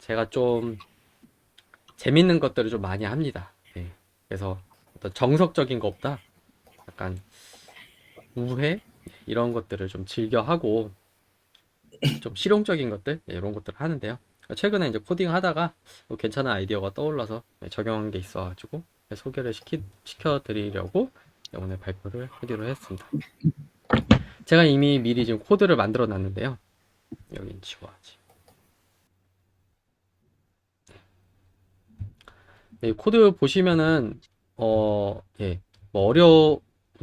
제가 좀 재밌는 것들을 좀 많이 합니다. 예. 그래서 어떤 정석적인 것보다 약간 우회 이런 것들을 좀 즐겨 하고 좀 실용적인 것들 이런 것들을 하는데요. 최근에 이제 코딩 하다가 뭐 괜찮은 아이디어가 떠올라서 적용한 게 있어가지고 소개를 시켜드리려고 오늘 발표를 하기로 했습니다. 제가 이미 미리 지금 코드를 만들어 놨는데요. 여긴 지워야지. 네, 코드 보시면은 예, 뭐 어려운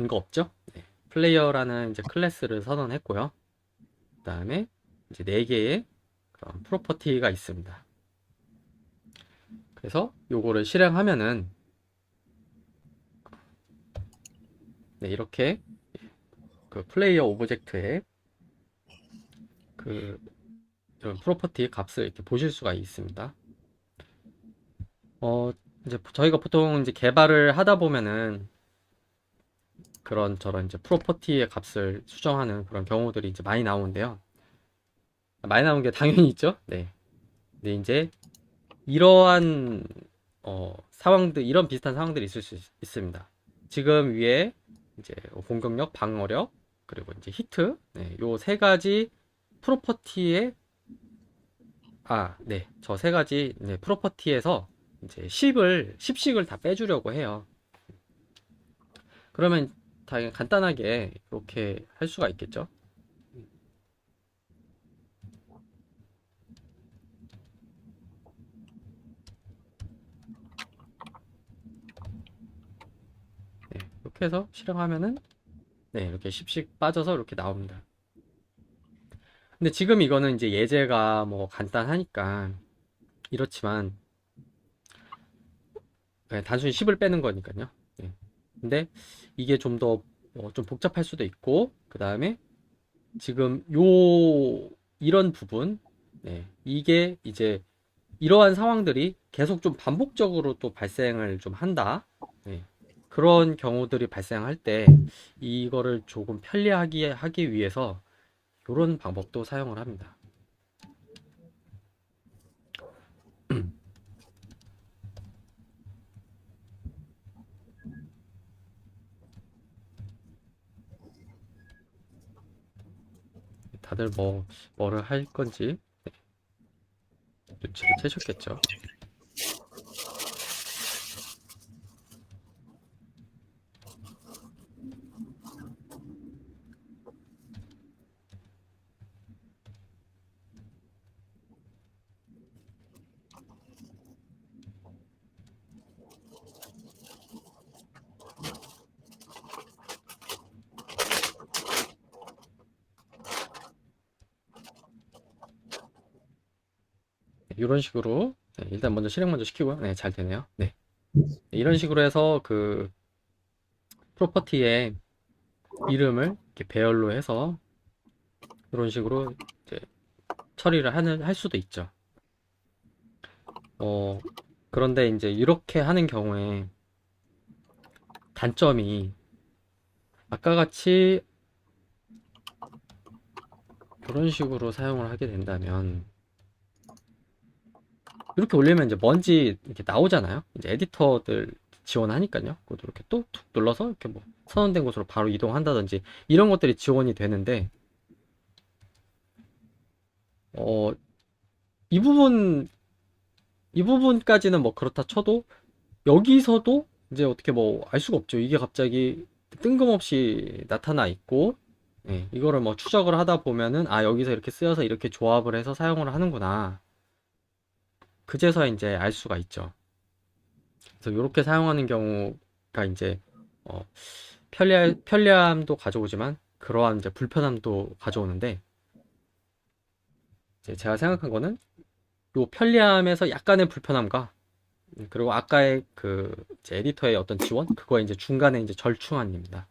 거 없죠? 네, 플레이어라는 이제 클래스를 선언했고요. 그다음에 이제 4개의 그런 프로퍼티가 있습니다. 그래서 요거를 실행하면은 네, 이렇게 그 플레이어 오브젝트에 그 이런 프로퍼티 값을 이렇게 보실 수가 있습니다. 이제 저희가 보통 이제 개발을 하다 보면은 그런 저런 이제 프로퍼티의 값을 수정하는 그런 경우들이 이제 많이 나오는데요. 많이 나오는 게 당연히 있죠. 네. 근데 이제 이러한 상황들 이런 비슷한 상황들이 있을 수 있습니다. 지금 위에 이제 공격력, 방어력, 그리고 이제 히트, 네, 요 세 가지 프로퍼티에 네, 저 세 가지 네, 프로퍼티에서 이제 10씩을 다 빼주려고 해요. 그러면 당연히 간단하게 이렇게 할 수가 있겠죠. 네, 이렇게 해서 실행하면은 네, 이렇게 10씩 빠져서 이렇게 나옵니다. 근데 지금 이거는 이제 예제가 뭐 간단하니까 이렇지만 네, 단순히 10을 빼는 거니까요. 네. 근데 이게 좀 더 좀 복잡할 수도 있고 그 다음에 지금 이런 부분 네, 이게 이제 이러한 상황들이 계속 좀 반복적으로 또 발생을 좀 한다. 네. 그런 경우들이 발생할 때 이거를 조금 편리하게 하기 위해서 이런 방법도 사용을 합니다. 다들 뭐를 할 건지 눈치를 채셨겠죠. 이런 식으로 네, 일단 먼저 실행 먼저 시키고요. 네, 잘 되네요. 네. 이런 식으로 해서 그 프로퍼티의 이름을 이렇게 배열로 해서 이런 식으로 이제 처리를 할 수도 있죠. 어, 그런데 이제 이렇게 하는 경우에 단점이 아까 같이 이런 식으로 사용을 하게 된다면 이렇게 올리면 이제 먼지 이렇게 나오잖아요. 이제 에디터들 지원하니까요. 그것도 이렇게 또 툭 눌러서 이렇게 뭐 선언된 곳으로 바로 이동한다든지 이런 것들이 지원이 되는데 어, 이 부분 이 부분까지는 뭐 그렇다 쳐도 여기서도 이제 어떻게 뭐 알 수가 없죠. 이게 갑자기 뜬금없이 나타나 있고 예, 이거를 뭐 추적을 하다 보면은 여기서 이렇게 쓰여서 이렇게 조합을 해서 사용을 하는구나. 그제서야 이제 알 수가 있죠. 그래서 이렇게 사용하는 경우가 이제 어, 편리함도 가져오지만 그러한 이제 불편함도 가져오는데 이제 제가 생각한 거는 요 편리함에서 약간의 불편함과 그리고 아까의 그 이제 에디터의 어떤 지원 그거 이제 중간에 이제 절충안입니다.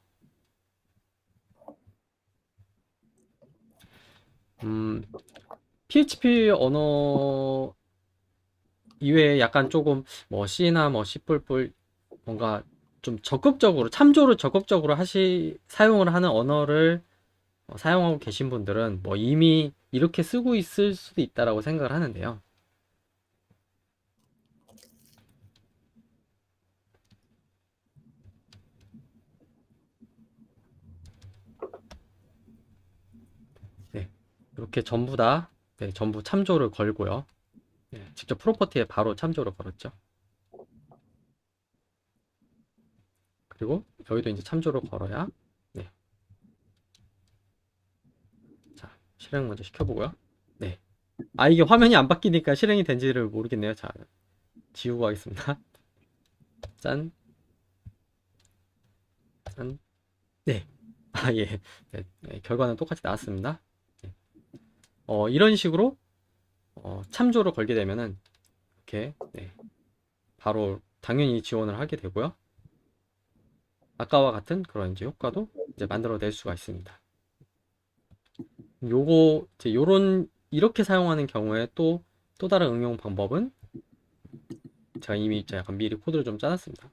음, PHP 언어 이외에 약간 조금 뭐 C나 뭐 C++ 뭔가 좀 적극적으로 참조를 적극적으로 사용을 하는 언어를 사용하고 계신 분들은 뭐 이미 이렇게 쓰고 있을 수도 있다라고 생각을 하는데요. 이렇게 전부 다, 네, 전부 참조를 걸고요. 네, 직접 프로퍼티에 바로 참조를 걸었죠. 그리고 여기도 이제 참조를 걸어야, 네. 자, 실행 먼저 시켜보고요. 네. 아, 이게 화면이 안 바뀌니까 실행이 된지를 모르겠네요. 자, 지우고 하겠습니다. 짠, 짠. 네. 아, 예. 네, 네, 결과는 똑같이 나왔습니다. 네. 이런 식으로 참조를 걸게 되면은 이렇게 네, 바로 당연히 지원을 하게 되고요. 아까와 같은 그런 이제 효과도 이제 만들어낼 수가 있습니다. 요거 이제 요런 이렇게 사용하는 경우에 또 다른 응용 방법은 제가 이미 약간 미리 코드를 좀 짜놨습니다.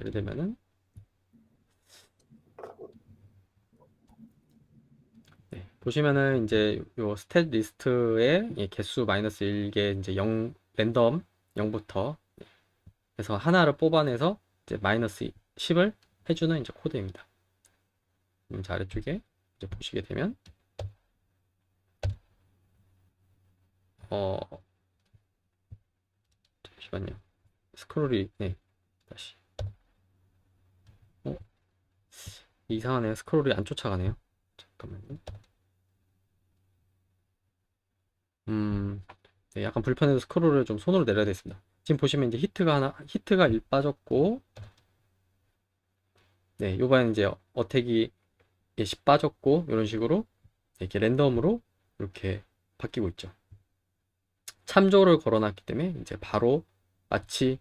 예를 들면은 네, 보시면은 이제 요 스탯 리스트의 개수 마이너스 1개 이제 0 랜덤 0부터 해서 하나를 뽑아내서 이제 마이너스 10을 해주는 이제 코드입니다. 자, 아래쪽에 이제 보시게 되면 어 잠시만요. 스크롤이 네 다시 어 이상하네요. 스크롤이 안 쫓아가네요. 잠깐만요. 네, 약간 불편해서 스크롤을 좀 손으로 내려야 되겠습니다. 지금 보시면 이제 히트가 1 빠졌고, 네, 요번엔 이제 어택이 10 빠졌고, 이런 식으로 이렇게 랜덤으로 이렇게 바뀌고 있죠. 참조를 걸어놨기 때문에 이제 바로 마치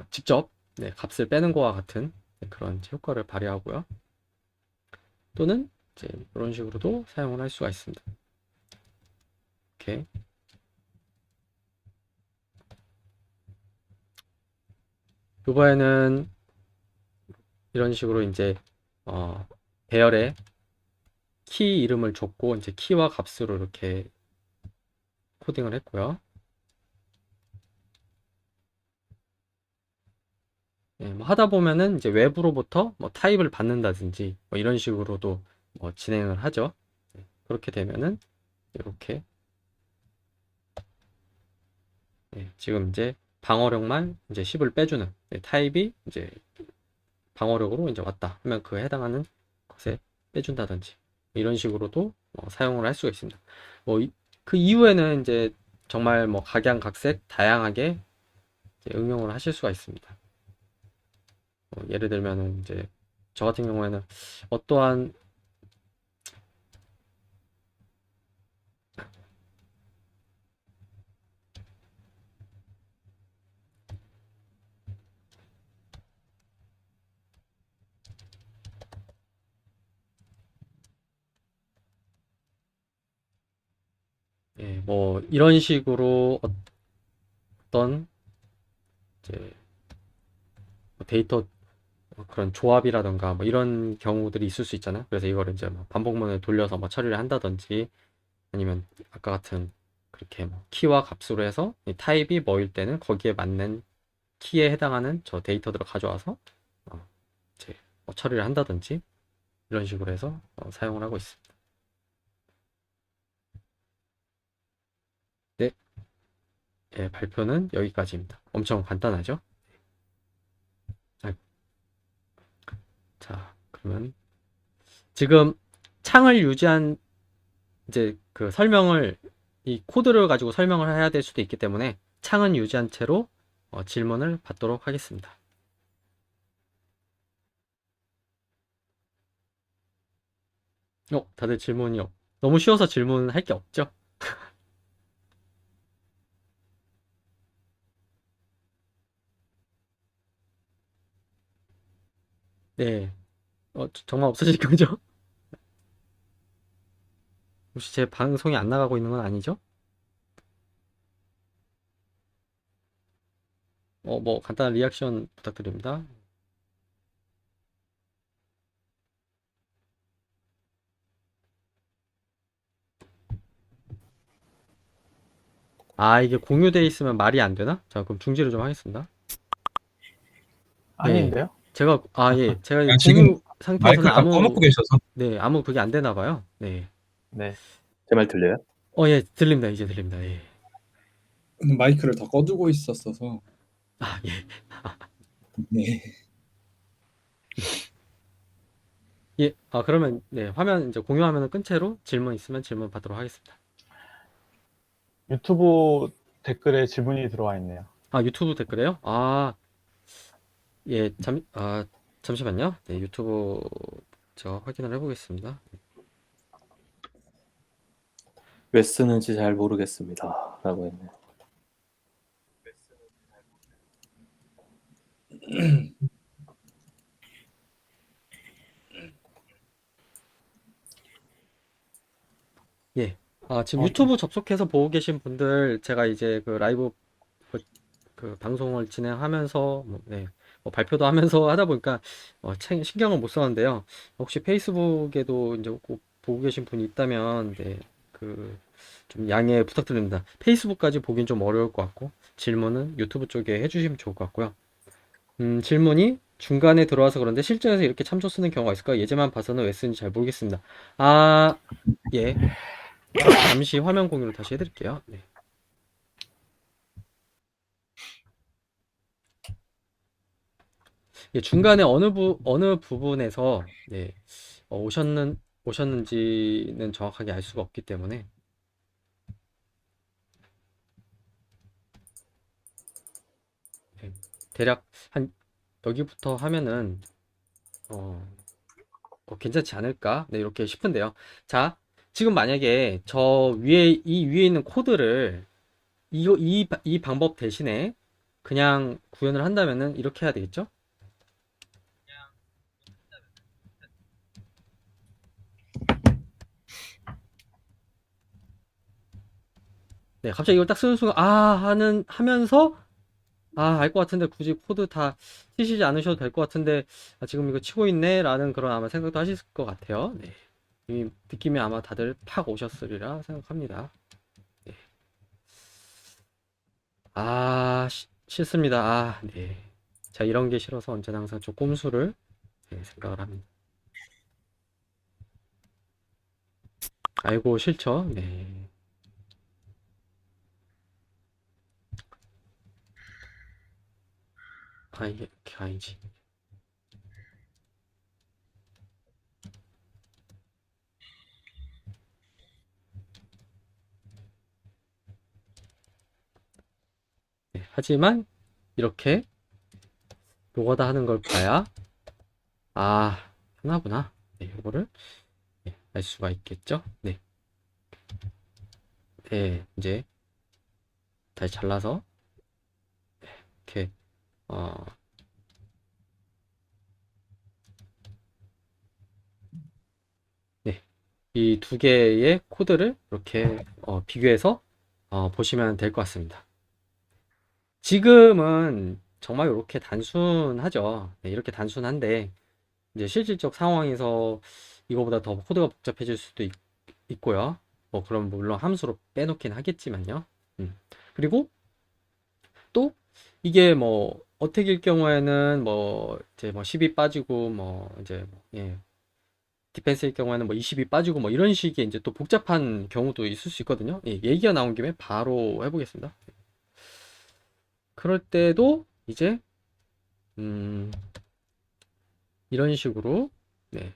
직접 네, 값을 빼는 거와 같은 네, 그런 효과를 발휘하고요. 또는 이제 이런 식으로도 사용을 할 수가 있습니다. 이렇게 이번에는 이런 식으로 이제 배열에 키 이름을 줬고 이제 키와 값으로 이렇게 코딩을 했고요. 네, 뭐 하다 보면은 이제 외부로부터 뭐 타입을 받는다든지 뭐 이런 식으로도 뭐 진행을 하죠. 네, 그렇게 되면은 이렇게 네, 지금 이제 방어력만 이제 10을 빼주는 네, 타입이 이제 방어력으로 이제 왔다 하면 그 해당하는 것에 빼준다든지 이런 식으로도 사용을 할 수가 있습니다. 그 이후에는 이제 정말 뭐 각양각색 다양하게 이제 응용을 하실 수가 있습니다. 예를 들면은 이제 저 같은 경우에는 어떠한 예, 뭐 이런 식으로 어떤 이제 뭐 데이터 그런 조합이라던가 뭐 이런 경우들이 있을 수 있잖아요. 그래서 이거를 이제 뭐 반복문을 돌려서 뭐 처리를 한다든지 아니면 아까 같은 그렇게 뭐 키와 값으로 해서 이 타입이 뭐일 때는 거기에 맞는 키에 해당하는 저 데이터들을 가져와서 이제 뭐 처리를 한다든지 이런 식으로 해서 사용을 하고 있습니다. 네, 예, 발표는 여기까지입니다. 엄청 간단하죠? 아, 자, 그러면 지금 창을 유지한 이제 그 설명을 이 코드를 가지고 설명을 해야 될 수도 있기 때문에 창은 유지한 채로 질문을 받도록 하겠습니다. 다들 질문이 너무 쉬워서 질문할 게 없죠? 네. 정말 없으실 거죠? 혹시 제 방송이 안 나가고 있는 건 아니죠? 뭐 간단한 리액션 부탁드립니다. 아, 이게 공유돼 있으면 말이 안 되나? 자, 그럼 중지를 좀 하겠습니다. 네. 아닌데요? 제가 이 그냥 지금 공유 상태에서는 마이크를 다 꺼놓고 계셔서 네, 아무 그게 안 되나 봐요. 네. 네. 제 말 들려요? 예, 들립니다. 이제 들립니다. 예. 마이크를 다 꺼두고 있었어서. 아, 예. 네. 예. 그러면 네, 화면 이제 공유화면을 끈 채로 질문 있으면 질문 받도록 하겠습니다. 유튜브 댓글에 질문이 들어와 있네요. 유튜브 댓글에요? 예, 잠시만요. 네, 유튜브 제가 확인을 해보겠습니다. 왜 쓰는지 잘 모르겠습니다. 라고 했네요. 예. 지금 어, 유튜브 접속해서 보고 계신 분들, 제가 이제 그 라이브 그 방송을 진행하면서 네, 발표도 하면서 하다 보니까 신경을 못 썼는데요. 혹시 페이스북에도 이제 꼭 보고 계신 분이 있다면 네, 그 좀 양해 부탁드립니다. 페이스북까지 보긴 좀 어려울 것 같고 질문은 유튜브 쪽에 해주시면 좋을 것 같고요. 질문이 중간에 들어와서 그런데 실전에서 이렇게 참조 쓰는 경우가 있을까? 예제만 봐서는 왜 쓰는지 잘 모르겠습니다. 예. 잠시 화면 공유를 다시 해드릴게요. 네. 예, 중간에 어느 부분에서 네, 오셨는지는 정확하게 알 수가 없기 때문에 네, 대략 한 여기부터 하면은 어, 괜찮지 않을까? 네, 이렇게 싶은데요. 자, 지금 만약에 이 위에 있는 코드를 이 방법 대신에 그냥 구현을 한다면은 이렇게 해야 되겠죠? 네, 갑자기 이걸 딱 쓰는 순간 하면서 알 것 같은데 굳이 코드 다 치시지 않으셔도 될 것 같은데 지금 이거 치고 있네 라는 그런 아마 생각도 하실 것 같아요. 네. 이 느낌이 아마 다들 팍 오셨으리라 생각합니다. 네. 싫습니다. 네. 자, 이런 게 싫어서 언제나 항상 좀 꼼수를 네, 생각을 합니다. 아이고, 싫죠? 네. 이게 아니지. 네. 하지만 이렇게 노가다 하는 걸 봐야 편하구나. 네, 이거를 네, 알 수가 있겠죠? 네. 네, 이제 다시 잘라서 이렇게 어, 네, 이 두 개의 코드를 이렇게 비교해서 보시면 될 것 같습니다. 지금은 정말 이렇게 단순하죠. 네, 이렇게 단순한데 이제 실질적 상황에서 이거보다 더 코드가 복잡해질 수도 있고요. 그럼 물론 함수로 빼놓긴 하겠지만요. 그리고 또 이게 어택일 경우에는 이제 10이 빠지고 이제 예, 디펜스일 경우에는 20이 빠지고 이런 식의 이제 또 복잡한 경우도 있을 수 있거든요. 예, 얘기가 나온 김에 바로 해보겠습니다. 그럴 때도 이제 음, 이런 식으로 네,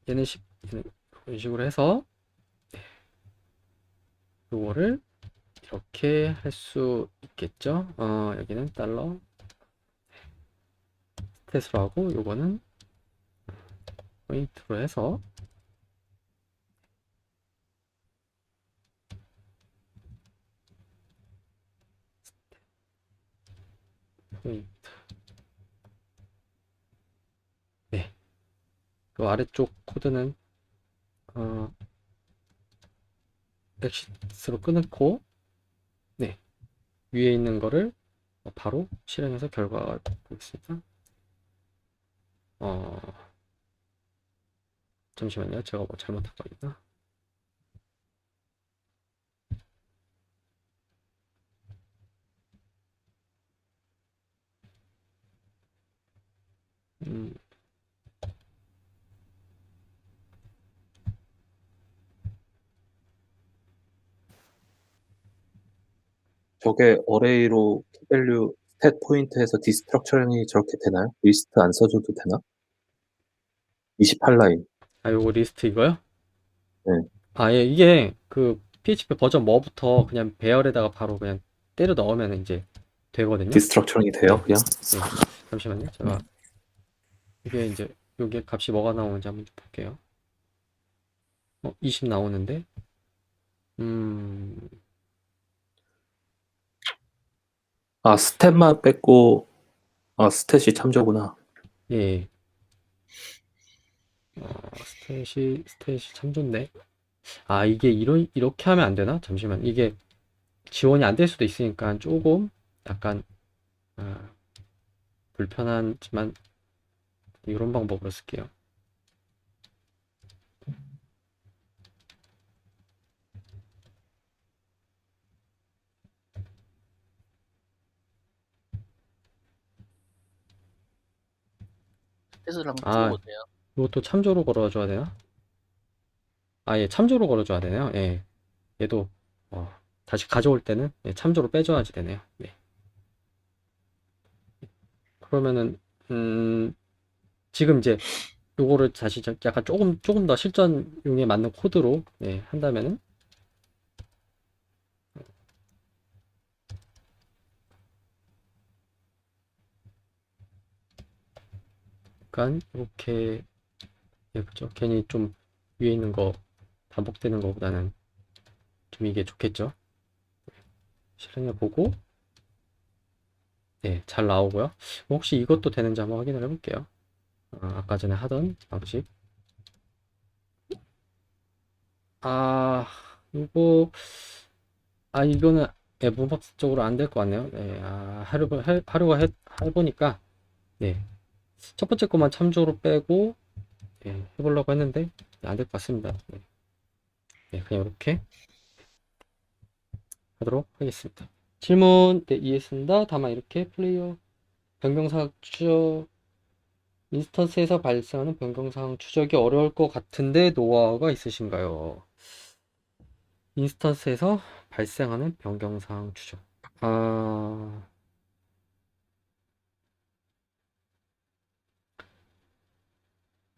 얘는 이런 식으로 해서 요거를 이렇게 할 수 있겠죠. 여기는 달러 스탯으로 하고 요거는 포인트로 해서 포인트. 네, 요 아래쪽 코드는 엑시스로 끊고 네, 위에 있는 거를 바로 실행해서 결과 보겠습니다. 어, 잠시만요. 제가 잘못한 거 있나? 음, 저게 어레이로 키밸류 스탯 포인트에서 디스트럭처링이 저렇게 되나요? 리스트 안 써줘도 되나? 28라인. 아, 요거 리스트 이거요? 네. 아, 예, 이게 그 PHP 버전 뭐부터 그냥 배열에다가 바로 그냥 때려 넣으면 이제 되거든요. 디스트럭처링이 돼요, 그냥? 네, 잠시만요. 제가 이게 이제 여기 값이 뭐가 나오는지 한번 좀 볼게요. 20 나오는데, 음, 아, 스탯만 뺐고, 아, 스탯이 참조구나. 예, 스탯이 참 좋네. 아, 이게 이렇게 하면 안 되나? 잠시만. 이게 지원이 안 될 수도 있으니까 조금 약간, 아, 불편하지만 이런 방법으로 쓸게요. 스탯을 한번 아, 찍어보세요. 이것도 참조로 걸어줘야 되나? 아, 예, 참조로 걸어줘야 되네요. 예, 얘도, 다시 가져올 때는 예, 참조로 빼줘야지 되네요. 네. 그러면은, 지금 이제 요거를 다시 약간 조금 더 실전용에 맞는 코드로 예, 한다면은, 약간 이렇게 예, 그죠? 괜히 좀 위에 있는 거 반복되는 것보다는 좀 이게 좋겠죠? 실행해 보고 네, 잘 나오고요. 혹시 이것도 되는지 한번 확인을 해볼게요. 아까 전에 하던 방식. 아, 이거 이거는 예, 문법적으로 안 될 것 같네요. 네, 하려고 해보니까 네, 첫 번째 것만 참조로 빼고 예, 해보려고 했는데 안 될 것 같습니다. 네. 네, 그냥 이렇게 하도록 하겠습니다. 질문 네, 이해했습니다. 다만 이렇게 플레이어 변경사항 추적 인스턴스에서 발생하는 변경사항 추적이 어려울 것 같은데 노하우가 있으신가요? 인스턴스에서 발생하는 변경사항 추적. 아,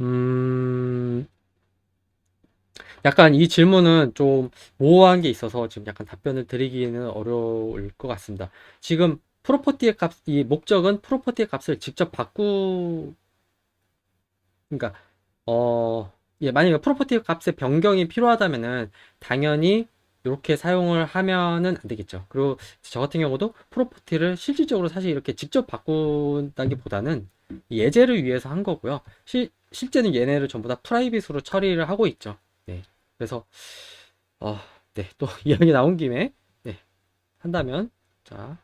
음, 약간 이 질문은 좀 모호한 게 있어서 지금 약간 답변을 드리기는 어려울 것 같습니다. 지금 프로퍼티의 값, 이 목적은 프로퍼티의 값을 직접 그러니까, 예, 만약에 프로퍼티 값의 변경이 필요하다면은 당연히 이렇게 사용을 하면은 안 되겠죠. 그리고 저 같은 경우도 프로퍼티를 실질적으로 사실 이렇게 직접 바꾼다기보다는 예제를 위해서 한 거고요. 실제는 얘네를 전부 다 프라이빗으로 처리를 하고 있죠. 네. 그래서, 어, 네. 또 이야기 나온 김에, 네. 한다면, 자,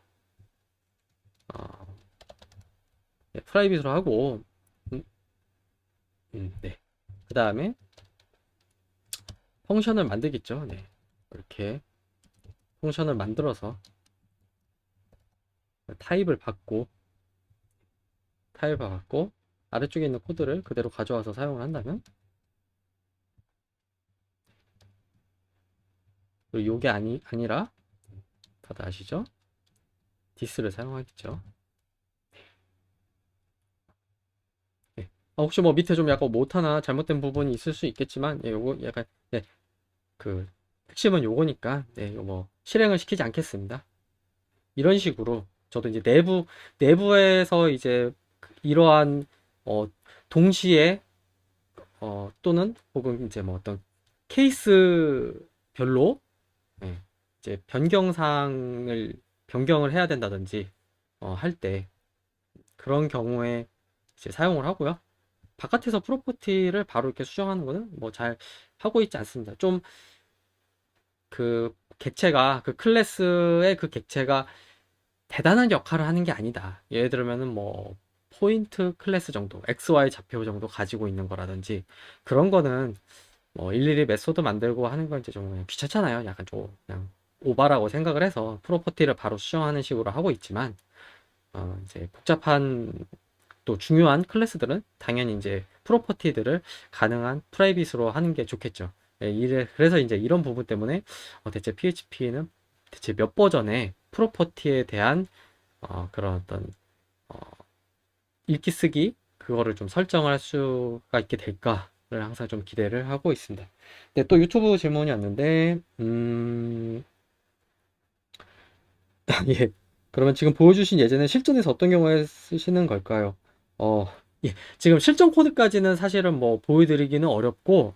어, 네, 프라이빗으로 하고, 음, 네. 그 다음에, 펑션을 만들겠죠. 네. 이렇게 펑션을 만들어서 타입을 받고 아래쪽에 있는 코드를 그대로 가져와서 사용을 한다면 그리고 요게 아니라 다들 아시죠? 디스를 사용하겠죠. 네. 혹시 뭐 밑에 좀 약간 못하나 잘못된 부분이 있을 수 있겠지만 예, 요거 약간 네, 그 핵심은 요거니까 네, 요거 뭐 실행을 시키지 않겠습니다. 이런 식으로 저도 이제 내부에서 이제 이러한 동시에 또는 혹은 이제 뭐 어떤 케이스별로 예, 이제 변경을 해야 된다든지 할 때 그런 경우에 이제 사용을 하고요. 바깥에서 프로퍼티를 바로 이렇게 수정하는 거는 뭐 잘 하고 있지 않습니다. 좀 그 그 클래스의 그 객체가 대단한 역할을 하는 게 아니다. 예를 들면은 뭐 포인트 클래스 정도, XY 좌표 정도 가지고 있는 거라든지 그런 거는 뭐 일일이 메소드 만들고 하는 건 이제 좀 그냥 귀찮잖아요. 약간 좀 그냥 오바라고 생각을 해서 프로퍼티를 바로 수정하는 식으로 하고 있지만 이제 복잡한 또 중요한 클래스들은 당연히 이제 프로퍼티들을 가능한 프라이빗으로 하는 게 좋겠죠. 예, 그래서 이제 이런 부분 때문에 대체 PHP는 대체 몇 버전에 프로퍼티에 대한 그런 어떤 어, 읽기 쓰기 그거를 좀 설정을 할 수가 있게 될까를 항상 좀 기대를 하고 있습니다. 네, 또 유튜브 질문이 왔는데 예. 그러면 지금 보여주신 예제는 실전에서 어떤 경우에 쓰시는 걸까요? 어, 예. 지금 실전 코드까지는 사실은 뭐 보여드리기는 어렵고,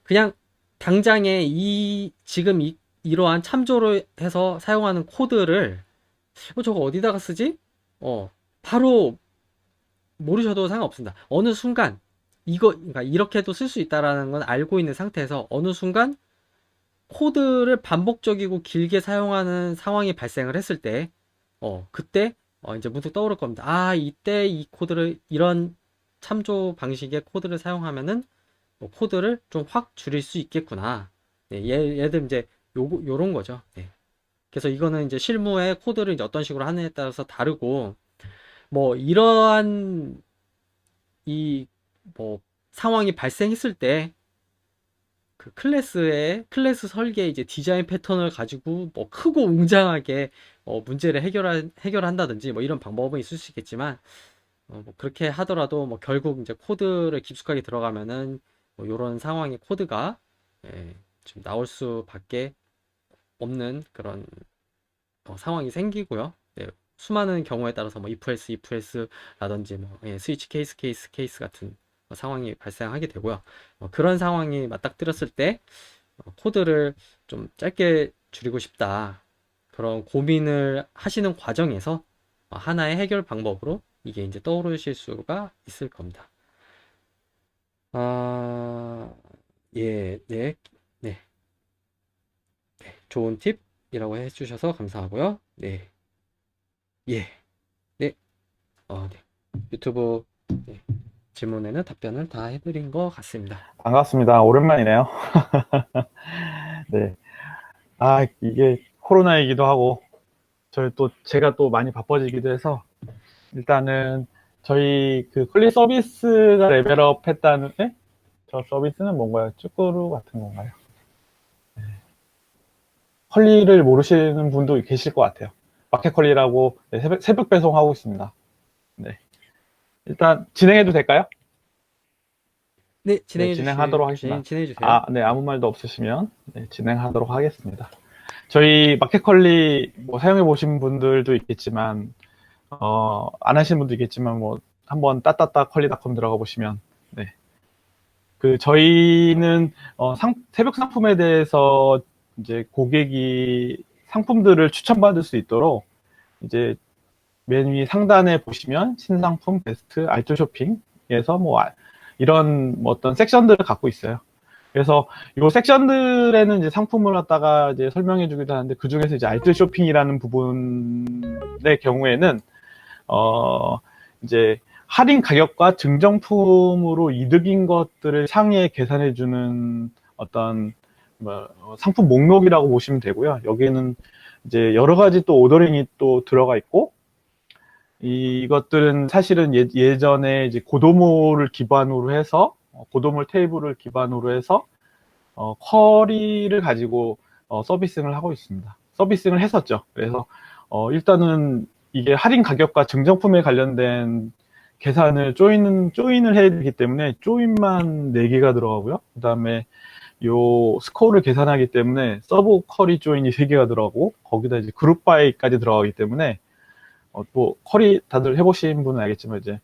그냥 당장에 지금 이러한 참조를 해서 사용하는 코드를, 저거 어디다가 쓰지? 바로 모르셔도 상관없습니다. 어느 순간, 그러니까 이렇게도 쓸 수 있다라는 건 알고 있는 상태에서 어느 순간 코드를 반복적이고 길게 사용하는 상황이 발생을 했을 때, 그때, 이제 문득 떠오를 겁니다. 이때 이 코드를, 이런 참조 방식의 코드를 사용하면은, 코드를 좀 확 줄일 수 있겠구나. 네, 예를 들면 이제, 요런 거죠. 네. 그래서 이거는 이제 실무에 코드를 이제 어떤 식으로 하느냐에 따라서 다르고, 뭐, 이러한, 뭐, 상황이 발생했을 때, 그 클래스 설계 이제 디자인 패턴을 가지고 뭐 크고 웅장하게 문제를 해결한다든지 뭐 이런 방법은 있을 수 있겠지만 뭐 그렇게 하더라도 뭐 결국 이제 코드를 깊숙하게 들어가면은 뭐 이런 상황의 코드가 좀 나올 수밖에 없는 그런 상황이 생기고요. 네, 수많은 경우에 따라서 뭐 if else라든지 뭐 스위치 케이스 같은 상황이 발생하게 되고요. 그런 상황이 맞닥뜨렸을 때 코드를 좀 짧게 줄이고 싶다. 그런 고민을 하시는 과정에서 하나의 해결 방법으로 이게 이제 떠오르실 수가 있을 겁니다. 예, 네, 네, 네, 좋은 팁이라고 해주셔서 감사하고요. 네, 예, 네, 네. 유튜브 네, 질문에는 답변을 다 해드린 것 같습니다. 반갑습니다. 오랜만이네요. 네. 이게 코로나이기도 하고, 제가 또 많이 바빠지기도 해서, 일단은 저희 그 컬리 서비스가 레벨업 했다는, 저 서비스는 뭔가요? 쭈꾸루 같은 건가요? 컬리를 모르시는 분도 계실 것 같아요. 마켓 컬리라고 새벽 배송하고 있습니다. 네. 일단 진행해도 될까요? 네, 진행하도록 하겠습니다. 진행해 주세요. 네, 아무 말도 없으시면 진행하도록 하겠습니다. 저희 마켓컬리 사용해 보신 분들도 있겠지만 안 하신 분도 있겠지만 한번 colly.com 들어가 보시면 저희는 새벽 상품에 대해서 이제 고객이 상품들을 추천받을 수 있도록 이제 맨 위 상단에 보시면 신상품, 베스트, 알뜰 쇼핑에서 이런 어떤 섹션들을 갖고 있어요. 그래서 이 섹션들에는 이제 상품을 갖다가 이제 설명해 주기도 하는데 그 중에서 이제 알뜰 쇼핑이라는 부분의 경우에는 이제 할인 가격과 증정품으로 이득인 것들을 상위에 계산해 주는 어떤 상품 목록이라고 보시면 되고요. 여기에는 이제 여러 가지 또 오더링이 또 들어가 있고 이것들은 사실은 예전에 이제 고도몰을 기반으로 해서 고도몰 테이블을 기반으로 해서 쿼리를 가지고 서비싱을 하고 있습니다. 서비싱을 했었죠. 그래서 일단은 이게 할인 가격과 증정품에 관련된 계산을 조인을 해야 되기 때문에 조인만 4개가 들어가고요. 그 다음에 요 스코어를 계산하기 때문에 서브 쿼리 조인이 3개가 들어가고 거기다 이제 그룹 바이까지 들어가기 때문에 또 쿼리 다들 해보신 분은 알겠지만 이제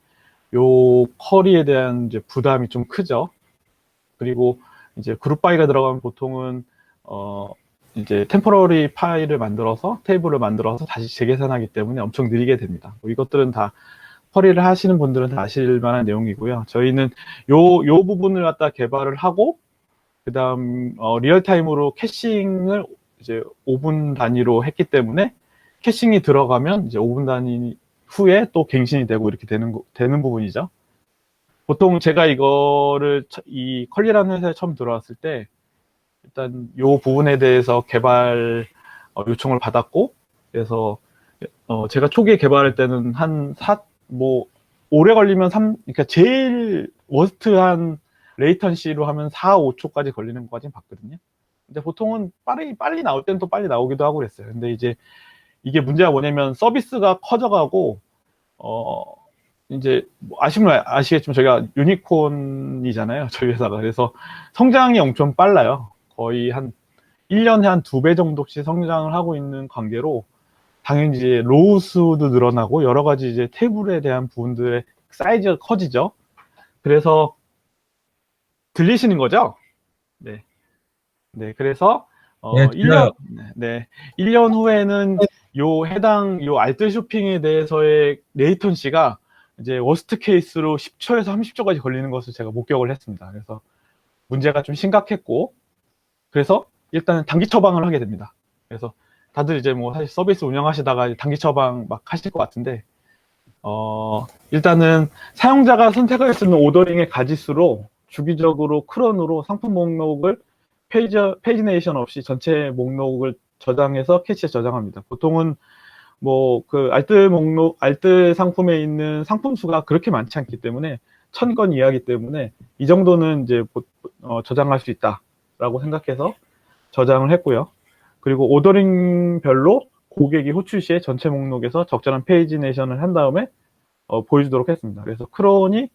요 쿼리에 대한 이제 부담이 좀 크죠. 그리고 이제 그룹 바이가 들어가면 보통은 이제 템포러리 파일을 만들어서 테이블을 만들어서 다시 재계산하기 때문에 엄청 느리게 됩니다. 이것들은 다 쿼리를 하시는 분들은 다 아실 만한 내용이고요. 저희는 요 부분을 갖다 개발을 하고 그다음 리얼타임으로 캐싱을 이제 5분 단위로 했기 때문에 캐싱이 들어가면 이제 5분 단위 후에 또 갱신이 되고 이렇게 되는 부분이죠. 보통 제가 이 컬리라는 회사에 처음 들어왔을 때 일단 요 부분에 대해서 개발 요청을 받았고 그래서 제가 초기에 개발할 때는 오래 걸리면 그러니까 제일 워스트한 레이턴시로 하면 4, 5초까지 걸리는 것까지 봤거든요. 근데 보통은 빨리 나올 때는 또 빨리 나오기도 하고 그랬어요. 근데 이제 이게 문제가 뭐냐면 서비스가 커져가고 이제 뭐 아시면 아시겠지만 저희가 유니콘이잖아요. 저희 회사가. 그래서 성장이 엄청 빨라요. 거의 한 1년에 한 2배 정도씩 성장을 하고 있는 관계로 당연히 이제 로우 수도 늘어나고 여러 가지 이제 테이블에 대한 부분들의 사이즈가 커지죠. 그래서 들리시는 거죠? 네. 네, 그래서 네, 1년, 네, 1년 후에는 요 알뜰 쇼핑에 대해서의 레이턴시가 이제 워스트 케이스로 10초에서 30초까지 걸리는 것을 제가 목격을 했습니다. 그래서 문제가 좀 심각했고, 그래서 일단은 단기 처방을 하게 됩니다. 그래서 다들 이제 뭐 사실 서비스 운영하시다가 단기 처방 막 하실 것 같은데, 일단은 사용자가 선택할 수 있는 오더링의 가지수로 주기적으로 크론으로 상품 목록을 페이지네이션 없이 전체 목록을 저장해서 캐시에 저장합니다. 보통은 뭐 그 알뜰 상품에 있는 상품 수가 그렇게 많지 않기 때문에 1000건 이하이기 때문에 이 정도는 이제 저장할 수 있다라고 생각해서 저장을 했고요. 그리고 오더링별로 고객이 호출 시에 전체 목록에서 적절한 페이지네이션을 한 다음에 보여주도록 했습니다. 그래서 크론이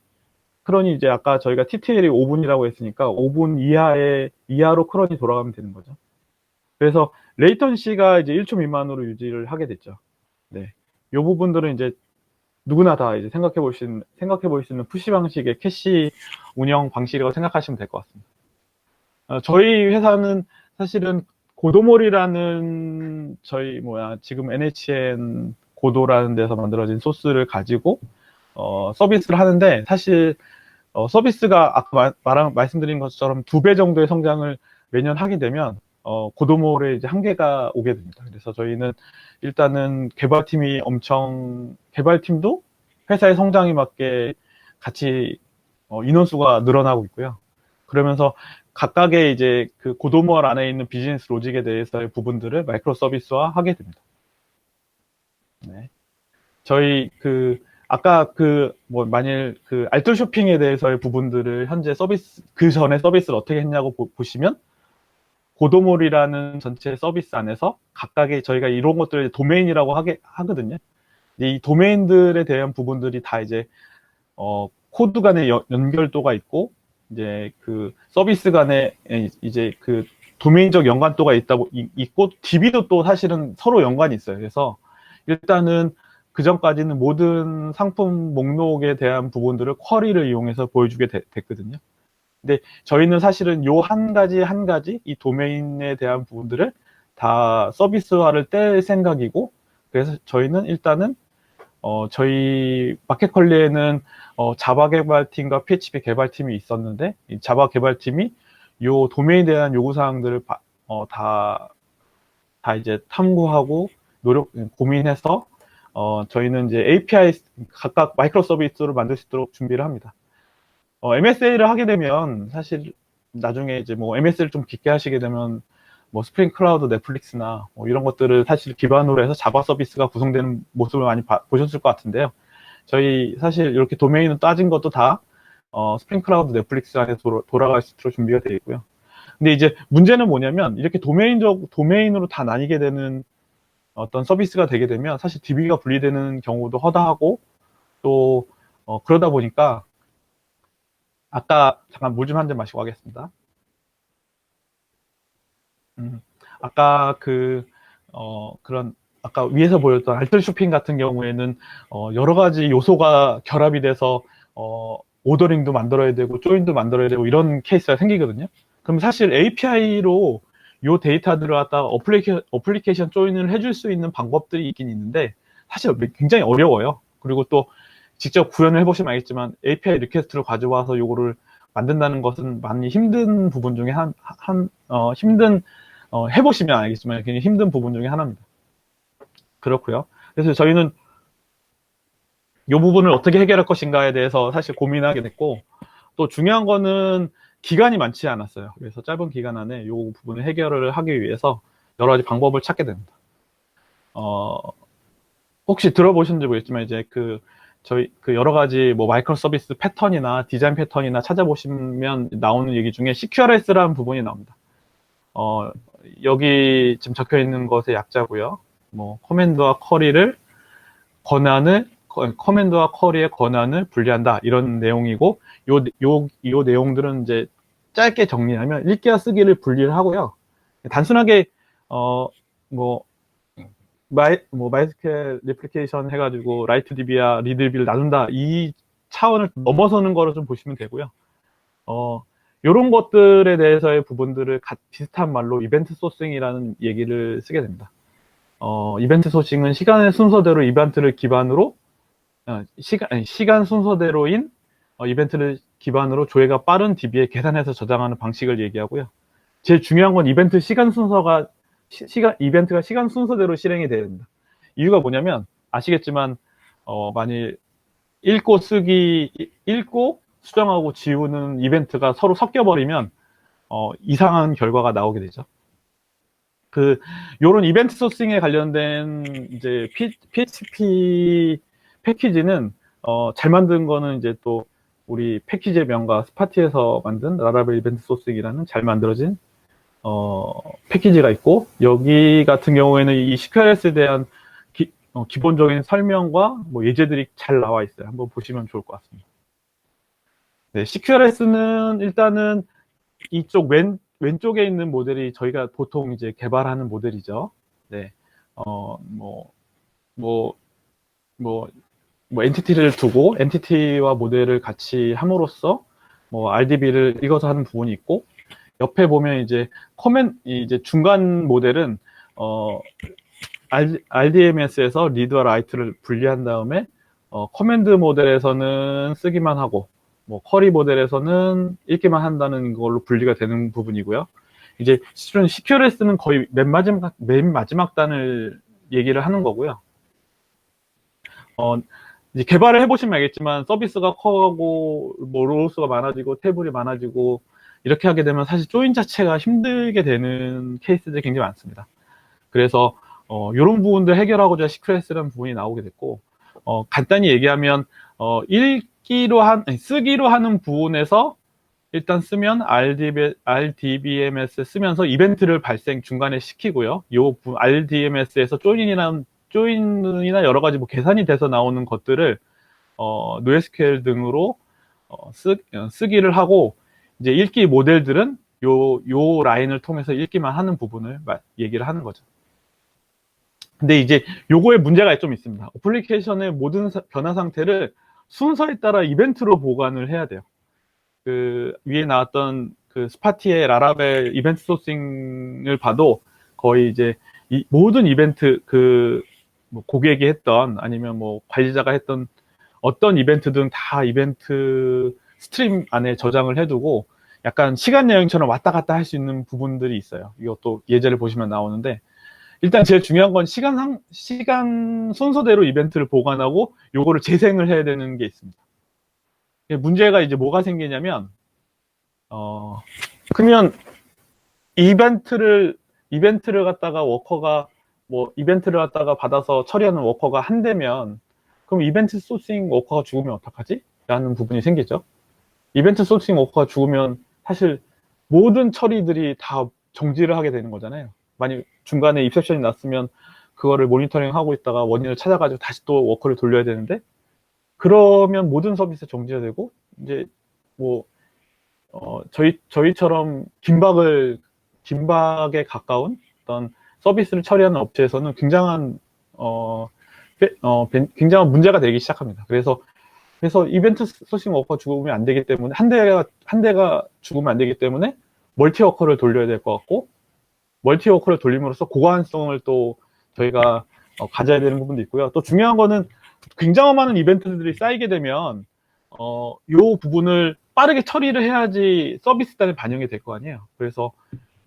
이제 아까 저희가 TTL이 5분이라고 했으니까 5분 이하로 크론이 돌아가면 되는 거죠. 그래서 레이턴시가 이제 1초 미만으로 유지를 하게 됐죠. 네. 요 부분들은 이제 누구나 다 이제 생각해 볼 수 있는 푸시 방식의 캐시 운영 방식이라고 생각하시면 될 것 같습니다. 저희 회사는 사실은 고도몰이라는 지금 NHN 고도라는 데서 만들어진 소스를 가지고 서비스를 하는데 사실 서비스가 아까 말씀드린 것처럼 2배 정도의 성장을 매년 하게 되면 고도몰의 이제 한계가 오게 됩니다. 그래서 저희는 일단은 개발팀도 회사의 성장에 맞게 같이 인원수가 늘어나고 있고요. 그러면서 각각의 이제 그 고도몰 안에 있는 비즈니스 로직에 대해서의 부분들을 마이크로 서비스화 하게 됩니다. 네. 저희 아까 만일 알뜰 쇼핑에 대해서의 부분들을 현재 그 전에 서비스를 어떻게 했냐고 보시면 고도몰이라는 전체 서비스 안에서 각각의 저희가 이런 것들을 도메인이라고 하거든요. 이 도메인들에 대한 부분들이 다 이제 코드 간의 연결도가 있고 이제 그 서비스 간에 이제 그 도메인적 연관도가 있고 DB도 또 사실은 서로 연관이 있어요. 그래서 일단은 그 전까지는 모든 상품 목록에 대한 부분들을 쿼리를 이용해서 보여주게 됐거든요. 근데 저희는 사실은 요 한 가지 이 도메인에 대한 부분들을 다 서비스화를 뗄 생각이고, 그래서 저희는 일단은 저희 마켓컬리에는 자바 개발팀과 PHP 개발팀이 있었는데, 이 자바 개발팀이 요 도메인에 대한 요구사항들을 다 이제 탐구하고 고민해서 저희는 이제 API 각각 마이크로 서비스를 만들 수 있도록 준비를 합니다. MSA를 하게 되면 사실 나중에 이제 뭐 MSA를 좀 깊게 하시게 되면 뭐 스프링 클라우드 넷플릭스나 뭐 이런 것들을 사실 기반으로 해서 자바 서비스가 구성되는 모습을 많이 보셨을 것 같은데요. 저희 사실 이렇게 도메인을 따진 것도 다 스프링 클라우드 넷플릭스 안에 돌아갈 수 있도록 준비가 되어 있고요. 근데 이제 문제는 뭐냐면 이렇게 도메인으로 다 나뉘게 되는 어떤 서비스가 되게 되면 사실 DB가 분리되는 경우도 허다하고 또 그러다 보니까 아까 잠깐 물 좀 한 잔 마시고 하겠습니다. 아까 아까 위에서 보였던 알뜰 쇼핑 같은 경우에는 여러 가지 요소가 결합이 돼서 오더링도 만들어야 되고 조인도 만들어야 되고 이런 케이스가 생기거든요. 그럼 사실 API로 요 데이터들을 갖다 어플리케이션 조인을 해줄 수 있는 방법들이 있긴 있는데 사실 굉장히 어려워요. 그리고 또 직접 구현을 해보시면 알겠지만 API 리퀘스트를 가져와서 요거를 만든다는 것은 많이 힘든 부분 중에 해보시면 알겠지만 굉장히 힘든 부분 중에 하나입니다. 그렇고요. 그래서 저희는 요 부분을 어떻게 해결할 것인가에 대해서 사실 고민하게 됐고, 또 중요한 거는 기간이 많지 않았어요. 그래서 짧은 기간 안에 요 부분을 해결을 하기 위해서 여러 가지 방법을 찾게 됩니다. 혹시 들어보셨는지 모르겠지만 이제 저희 여러 가지 뭐 마이크로 서비스 패턴이나 디자인 패턴이나 찾아보시면 나오는 얘기 중에 CQRS라는 부분이 나옵니다. 여기 지금 적혀 있는 것의 약자고요. 뭐 커맨드와 쿼리를 커맨드와 쿼리의 권한을 분리한다 이런 내용이고 요 내용들은 이제 짧게 정리하면 읽기와 쓰기를 분리를 하고요. 단순하게 뭐 MySQL 리플리케이션 해가지고 WriteDB와 ReadDB를 나눈다 이 차원을 넘어서는 거로 좀 보시면 되고요. 요런 것들에 대해서의 부분들을 비슷한 말로 이벤트 소싱이라는 얘기를 쓰게 됩니다. 이벤트 소싱은 시간의 순서대로 이벤트를 기반으로 시간 순서대로인 이벤트를 기반으로 조회가 빠른 DB에 계산해서 저장하는 방식을 얘기하고요. 제일 중요한 건 이벤트 시간 순서가 이벤트가 시간 순서대로 실행이 돼야 됩니다. 이유가 뭐냐면 아시겠지만 만일 읽고 수정하고 지우는 이벤트가 서로 섞여버리면 이상한 결과가 나오게 되죠. 요런 이벤트 소싱에 관련된 이제 PHP 패키지는 잘 만든 거는 이제 또 우리 패키지의 명가 스파티에서 만든 라라벨 이벤트 소싱이라는 잘 만들어진 패키지가 있고, 여기 같은 경우에는 이 CQRS에 대한 기본적인 설명과 뭐 예제들이 잘 나와 있어요. 한번 보시면 좋을 것 같습니다. 네, CQRS는 일단은 이쪽 왼쪽에 있는 모델이 저희가 보통 이제 개발하는 모델이죠. 네, 엔티티를 두고 엔티티와 모델을 같이 함으로써 뭐 RDB를 읽어서 하는 부분이 있고, 옆에 보면 이제 이제 중간 모델은 RDMS에서 read와 write를 분리한 다음에 커맨드 모델에서는 쓰기만 하고 뭐 쿼리 모델에서는 읽기만 한다는 걸로 분리가 되는 부분이고요. 이제 실은 CQRS는 거의 맨 마지막 단을 얘기를 하는 거고요. 이제 개발을 해보시면 알겠지만 서비스가 커가고 뭐 로우스가 많아지고 테이블이 많아지고 이렇게 하게 되면 사실 조인 자체가 힘들게 되는 케이스들이 굉장히 많습니다. 그래서 이런 부분들 해결하고자 CQRS라는 부분이 나오게 됐고, 간단히 얘기하면 쓰기로 하는 부분에서 일단 쓰면 RDBMS 쓰면서 이벤트를 중간에 시키고요. RDMS에서 조인이나 여러 가지 뭐 계산이 돼서 나오는 것들을 NoSQL 등으로 쓰기를 하고, 이제 읽기 모델들은 요 라인을 통해서 읽기만 하는 부분을 얘기를 하는 거죠. 근데 이제 요거에 문제가 좀 있습니다. 어플리케이션의 모든 변화 상태를 순서에 따라 이벤트로 보관을 해야 돼요. 위에 나왔던 스파티의 라라벨 이벤트 소싱을 봐도 거의 이제 모든 이벤트 뭐 고객이 했던 아니면 뭐 관리자가 했던 어떤 이벤트든 다 이벤트 스트림 안에 저장을 해두고 약간 시간 여행처럼 왔다 갔다 할 수 있는 부분들이 있어요. 이것도 예제를 보시면 나오는데, 일단 제일 중요한 건 시간 순서대로 이벤트를 보관하고 요거를 재생을 해야 되는 게 있습니다. 문제가 이제 뭐가 생기냐면 그러면 이벤트를 갖다가 이벤트를 갖다가 받아서 처리하는 워커가 한 대면, 그럼 이벤트 소싱 워커가 죽으면 어떡하지? 라는 부분이 생기죠. 이벤트 소싱 워커가 죽으면 사실 모든 처리들이 다 정지를 하게 되는 거잖아요. 만약 중간에 입셉션이 났으면 그거를 모니터링 하고 있다가 원인을 찾아가지고 다시 또 워커를 돌려야 되는데, 그러면 모든 서비스 정지가 되고, 이제 뭐 저희처럼 긴박에 가까운 어떤 서비스를 처리하는 업체에서는 굉장한 문제가 되기 시작합니다. 그래서 이벤트 소싱 워커가 죽으면 안 되기 때문에, 한 대가 죽으면 안 되기 때문에 멀티 워커를 돌려야 될 것 같고, 멀티 워커를 돌림으로써 고관성을 또 저희가 가져야 되는 부분도 있고요. 또 중요한 거는 굉장히 많은 이벤트들이 쌓이게 되면 요 부분을 빠르게 처리를 해야지 서비스단에 반영이 될 거 아니에요. 그래서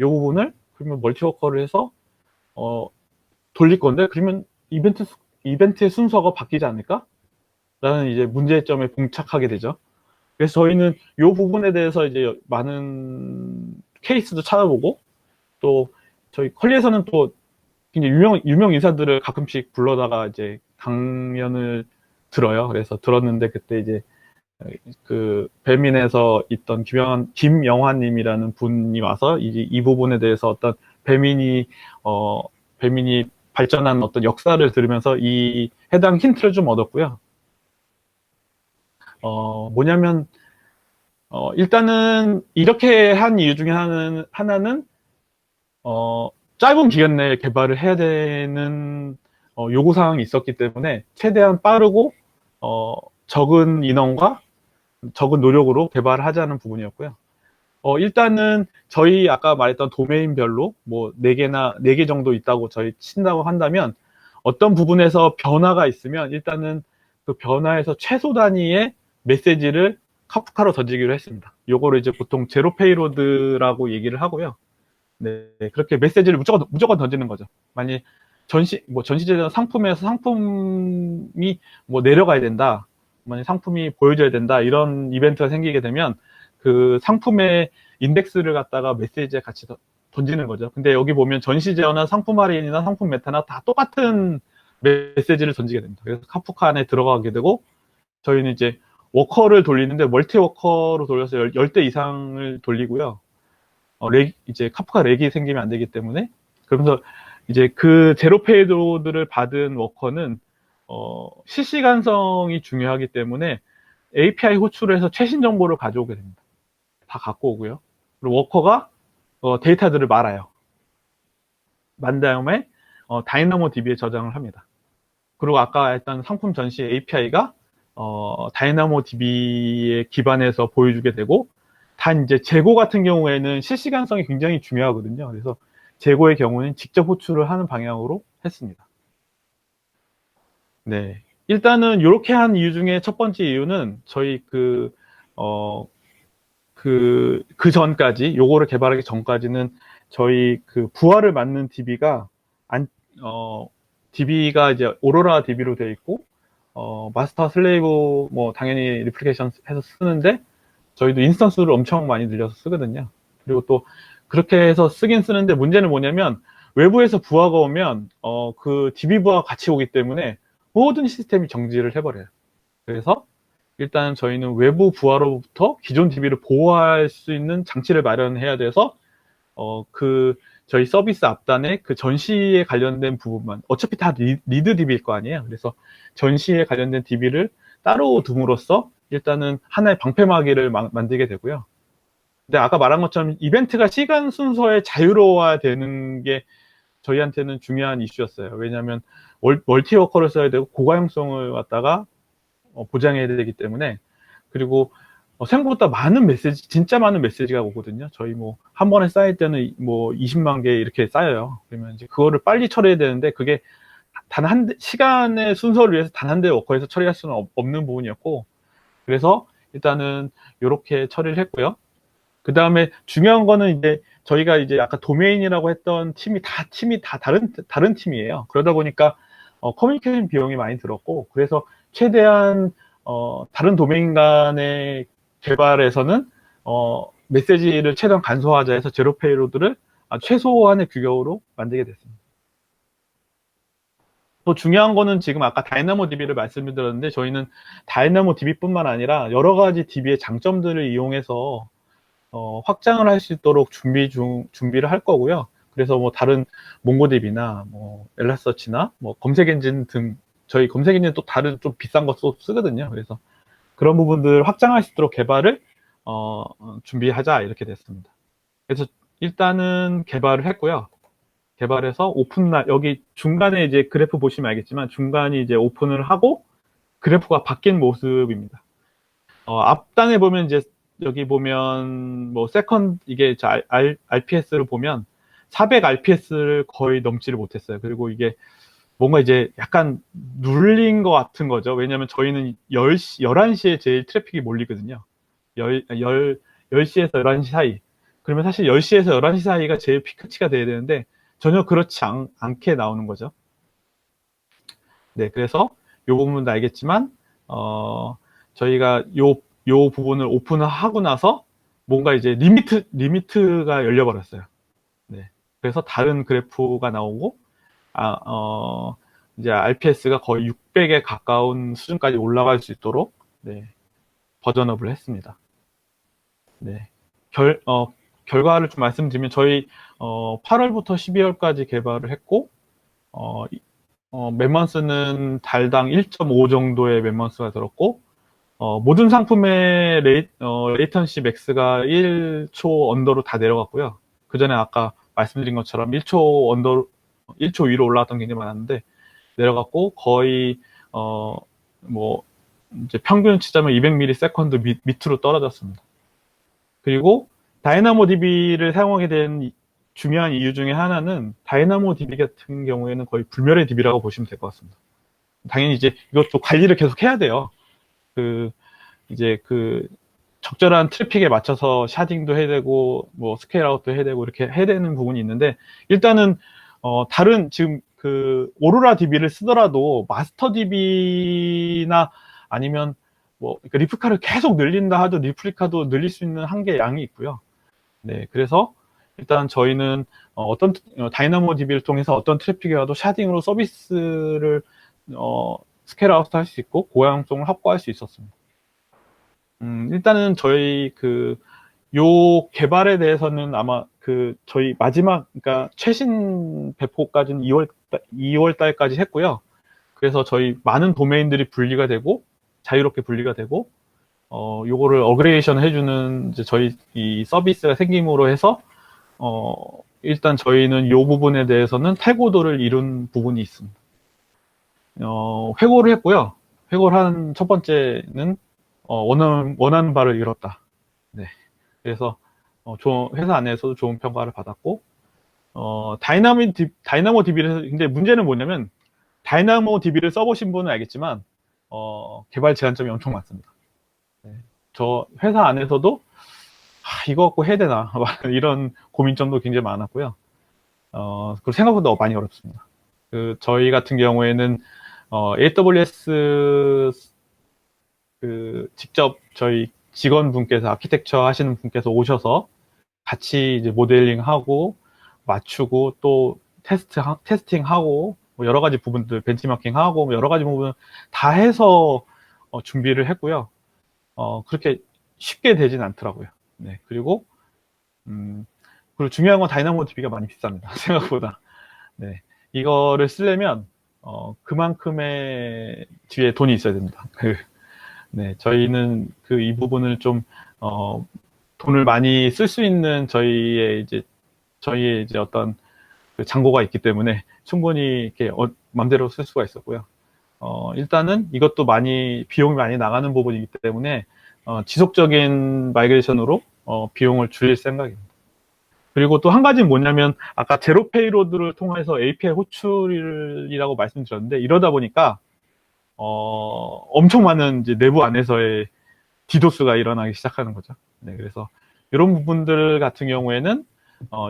요 부분을 그러면 멀티 워커를 해서 돌릴 건데, 그러면 이벤트의 순서가 바뀌지 않을까? 라는 이제 문제점에 봉착하게 되죠. 그래서 저희는 이 부분에 대해서 이제 많은 케이스도 찾아보고, 또 저희 컬리에서는 또 굉장히 유명 인사들을 가끔씩 불러다가 이제 강연을 들어요. 그래서 들었는데, 그때 이제 배민에서 있던 김영환님이라는 분이 와서 이 부분에 대해서 어떤 배민이 발전한 어떤 역사를 들으면서 이 해당 힌트를 좀 얻었고요. 뭐냐면, 일단은 이렇게 한 이유 중에 하나는, 짧은 기간 내에 개발을 해야 되는 요구사항이 있었기 때문에 최대한 빠르고, 적은 인원과 적은 노력으로 개발을 하자는 부분이었고요. 일단은 저희 아까 말했던 도메인별로 뭐 4개 정도 있다고 저희 친다고 한다면 어떤 부분에서 변화가 있으면 일단은 그 변화에서 최소 단위의 메시지를 카프카로 던지기로 했습니다. 요거를 이제 보통 제로 페이로드라고 얘기를 하고요. 네, 그렇게 메시지를 무조건 던지는 거죠. 만약 전시제나 상품에서 상품이 뭐 내려가야 된다. 만약 상품이 보여줘야 된다. 이런 이벤트가 생기게 되면 그 상품의 인덱스를 갖다가 메시지에 같이 던지는 거죠. 근데 여기 보면 전시제어나 상품 할인이나 상품 메타나 다 똑같은 메시지를 던지게 됩니다. 그래서 카프카 안에 들어가게 되고 저희는 이제 워커를 돌리는데 멀티 워커로 돌려서 10대 이상을 돌리고요. 이제 카프카 렉이 생기면 안 되기 때문에 그러면서 이제 그 제로 페이로드를 받은 워커는 실시간성이 중요하기 때문에 API 호출해서 최신 정보를 가져오게 됩니다. 다 갖고 오고요. 그리고 워커가 데이터들을 말아요. 만 다음에 다이나모DB에 저장을 합니다. 그리고 아까 했던 상품 전시 API가 다이나모DB에 기반해서 보여주게 되고 단 이제 재고 같은 경우에는 실시간성이 굉장히 중요하거든요. 그래서 재고의 경우는 직접 호출을 하는 방향으로 했습니다. 네. 일단은 이렇게 한 이유 중에 첫 번째 이유는 저희 그 전까지, 요거를 개발하기 전까지는 저희 그 부하를 맞는 DB가 DB가 이제 오로라 DB로 되어 있고, 마스터 슬레이브 뭐 당연히 리플리케이션 해서 쓰는데, 저희도 인스턴스를 엄청 많이 늘려서 쓰거든요. 그리고 또 그렇게 해서 쓰긴 쓰는데 문제는 뭐냐면 외부에서 부하가 오면 그 DB 부하가 같이 오기 때문에 모든 시스템이 정지를 해버려요. 그래서 일단 저희는 외부 부하로부터 기존 DB를 보호할 수 있는 장치를 마련해야 돼서 저희 서비스 앞단에 그 전시에 관련된 부분만 어차피 다 리드 DB일 거 아니에요. 그래서 전시에 관련된 DB를 따로 둠으로써 일단은 하나의 방패막이를 만들게 되고요. 근데 아까 말한 것처럼 이벤트가 시간 순서에 자유로워되는 게 저희한테는 중요한 이슈였어요. 왜냐하면 멀티워커를 써야 되고 고가용성을 갖다가 보장해야 되기 때문에 그리고 생각보다 많은 메시지, 진짜 많은 메시지가 오거든요. 저희 뭐 한 번에 쌓일 때는 뭐 20만 개 이렇게 쌓여요. 그러면 이제 그거를 빨리 처리해야 되는데 그게 시간의 순서를 위해서 단 한 대 워커에서 처리할 수는 없는 부분이었고 그래서 일단은 이렇게 처리를 했고요. 그 다음에 중요한 거는 이제 저희가 이제 아까 도메인이라고 했던 팀이 다 다른 팀이에요. 그러다 보니까 커뮤니케이션 비용이 많이 들었고 그래서 최대한 다른 도메인 간의 개발에서는 메시지를 최대한 간소화하자 해서 제로 페이로드를 최소한의 규격으로 만들게 됐습니다. 또 중요한 거는 지금 아까 다이나모DB를 말씀을 드렸는데 저희는 다이나모DB뿐만 아니라 여러 가지 DB의 장점들을 이용해서 확장을 할 수 있도록 준비를 할 거고요. 그래서 뭐 다른 몽고DB나 뭐 엘라서치나 뭐 검색 엔진 등 저희 검색 엔진 또 다른 좀 비싼 거 쓰거든요. 그래서 그런 부분들 확장할 수 있도록 개발을 준비하자 이렇게 됐습니다. 그래서 일단은 개발을 했고요. 개발해서 여기 중간에 이제 그래프 보시면 알겠지만 중간이 이제 오픈을 하고 그래프가 바뀐 모습입니다. 앞단에 보면 이제 여기 보면 뭐 이게 RPS를 보면 400 RPS를 거의 넘지를 못했어요. 그리고 이게 뭔가 이제 약간 눌린 것 같은 거죠. 왜냐하면 저희는 11시에 제일 트래픽이 몰리거든요. 10시에서 11시 사이. 그러면 사실 10시에서 11시 사이가 제일 피크치가 돼야 되는데 전혀 그렇지 않게 나오는 거죠. 네, 그래서 이 부분도 알겠지만 저희가 요 부분을 오픈을 하고 나서 뭔가 이제 리미트가 열려버렸어요. 네, 그래서 다른 그래프가 나오고 이제 RPS가 거의 600에 가까운 수준까지 올라갈 수 있도록 네, 버전업을 했습니다. 네, 결과를 좀 말씀드리면 저희 8월부터 12월까지 개발을 했고 맨먼스는 달당 1.5 정도의 맨먼스가 들었고, 모든 상품의 레이턴시 맥스가 1초 언더로 다 내려갔고요. 그 전에 아까 말씀드린 것처럼 1초 위로 올라왔던 게 굉장히 많았는데, 내려갔고, 거의, 뭐, 이제 평균 치자면 200ms 밑으로 떨어졌습니다. 그리고 다이나모 DB를 사용하게 된 중요한 이유 중에 하나는 다이나모 DB 같은 경우에는 거의 불멸의 DB라고 보시면 될 것 같습니다. 당연히 이제 이것도 관리를 계속 해야 돼요. 이제 적절한 트래픽에 맞춰서 샤딩도 해야 되고, 뭐 스케일 아웃도 해야 되고, 이렇게 해야 되는 부분이 있는데, 일단은, 다른 지금 오로라 DB를 쓰더라도 마스터 DB나 아니면 그러니까 리플카를 계속 늘린다 하도 리플리카도 늘릴 수 있는 한계 양이 있고요. 네, 그래서 일단 저희는 다이나모 DB를 통해서 어떤 트래픽이 와도 샤딩으로 서비스를 스케일 아웃 할 수 있고 고양성을 확보할 수 있었습니다. 일단은 저희 요 개발에 대해서는 아마 저희 그러니까 최신 배포까지는 2월 달까지 했고요. 그래서 저희 많은 도메인들이 분리가 되고 자유롭게 분리가 되고 요거를 어그레이션 해주는 이제 저희 이 서비스가 생김으로 해서 일단 저희는 요 부분에 대해서는 탈고도를 이룬 부분이 있습니다. 회고를 했고요. 회고를 한 첫 번째는 원하는 바를 이뤘다. 네. 그래서 회사 안에서도 좋은 평가를 받았고 다이나모 DB를 근데 문제는 뭐냐면 다이나모 DB를 써보신 분은 알겠지만 개발 제한점이 엄청 많습니다. 네. 저 회사 안에서도 이거 갖고 해야 되나 이런 고민점도 굉장히 많았고요. 그리고 생각보다 많이 어렵습니다. 저희 같은 경우에는 AWS 직접 저희 직원분께서 아키텍처 하시는 분께서 오셔서 같이 이제 모델링하고 맞추고 또 테스팅하고 뭐 여러 가지 부분들 벤치마킹하고 뭐 여러 가지 부분 다 해서 준비를 했고요. 그렇게 쉽게 되진 않더라고요. 네, 그리고 중요한 건 다이나모 DB가 많이 비쌉니다. 생각보다. 네, 이거를 쓰려면 그만큼의 뒤에 돈이 있어야 됩니다. 네, 저희는 이 부분을 좀 돈을 많이 쓸 수 있는 저희의 이제 어떤 잔고가 있기 때문에 충분히 이렇게 맘대로 쓸 수가 있었고요. 일단은 이것도 비용이 많이 나가는 부분이기 때문에 지속적인 마이그레이션으로 비용을 줄일 생각입니다. 그리고 또 한 가지는 뭐냐면 아까 제로 페이로드를 통해서 API 호출이라고 말씀드렸는데 이러다 보니까 엄청 많은 이제 내부 안에서의 디도스가 일어나기 시작하는 거죠. 네, 그래서 이런 부분들 같은 경우에는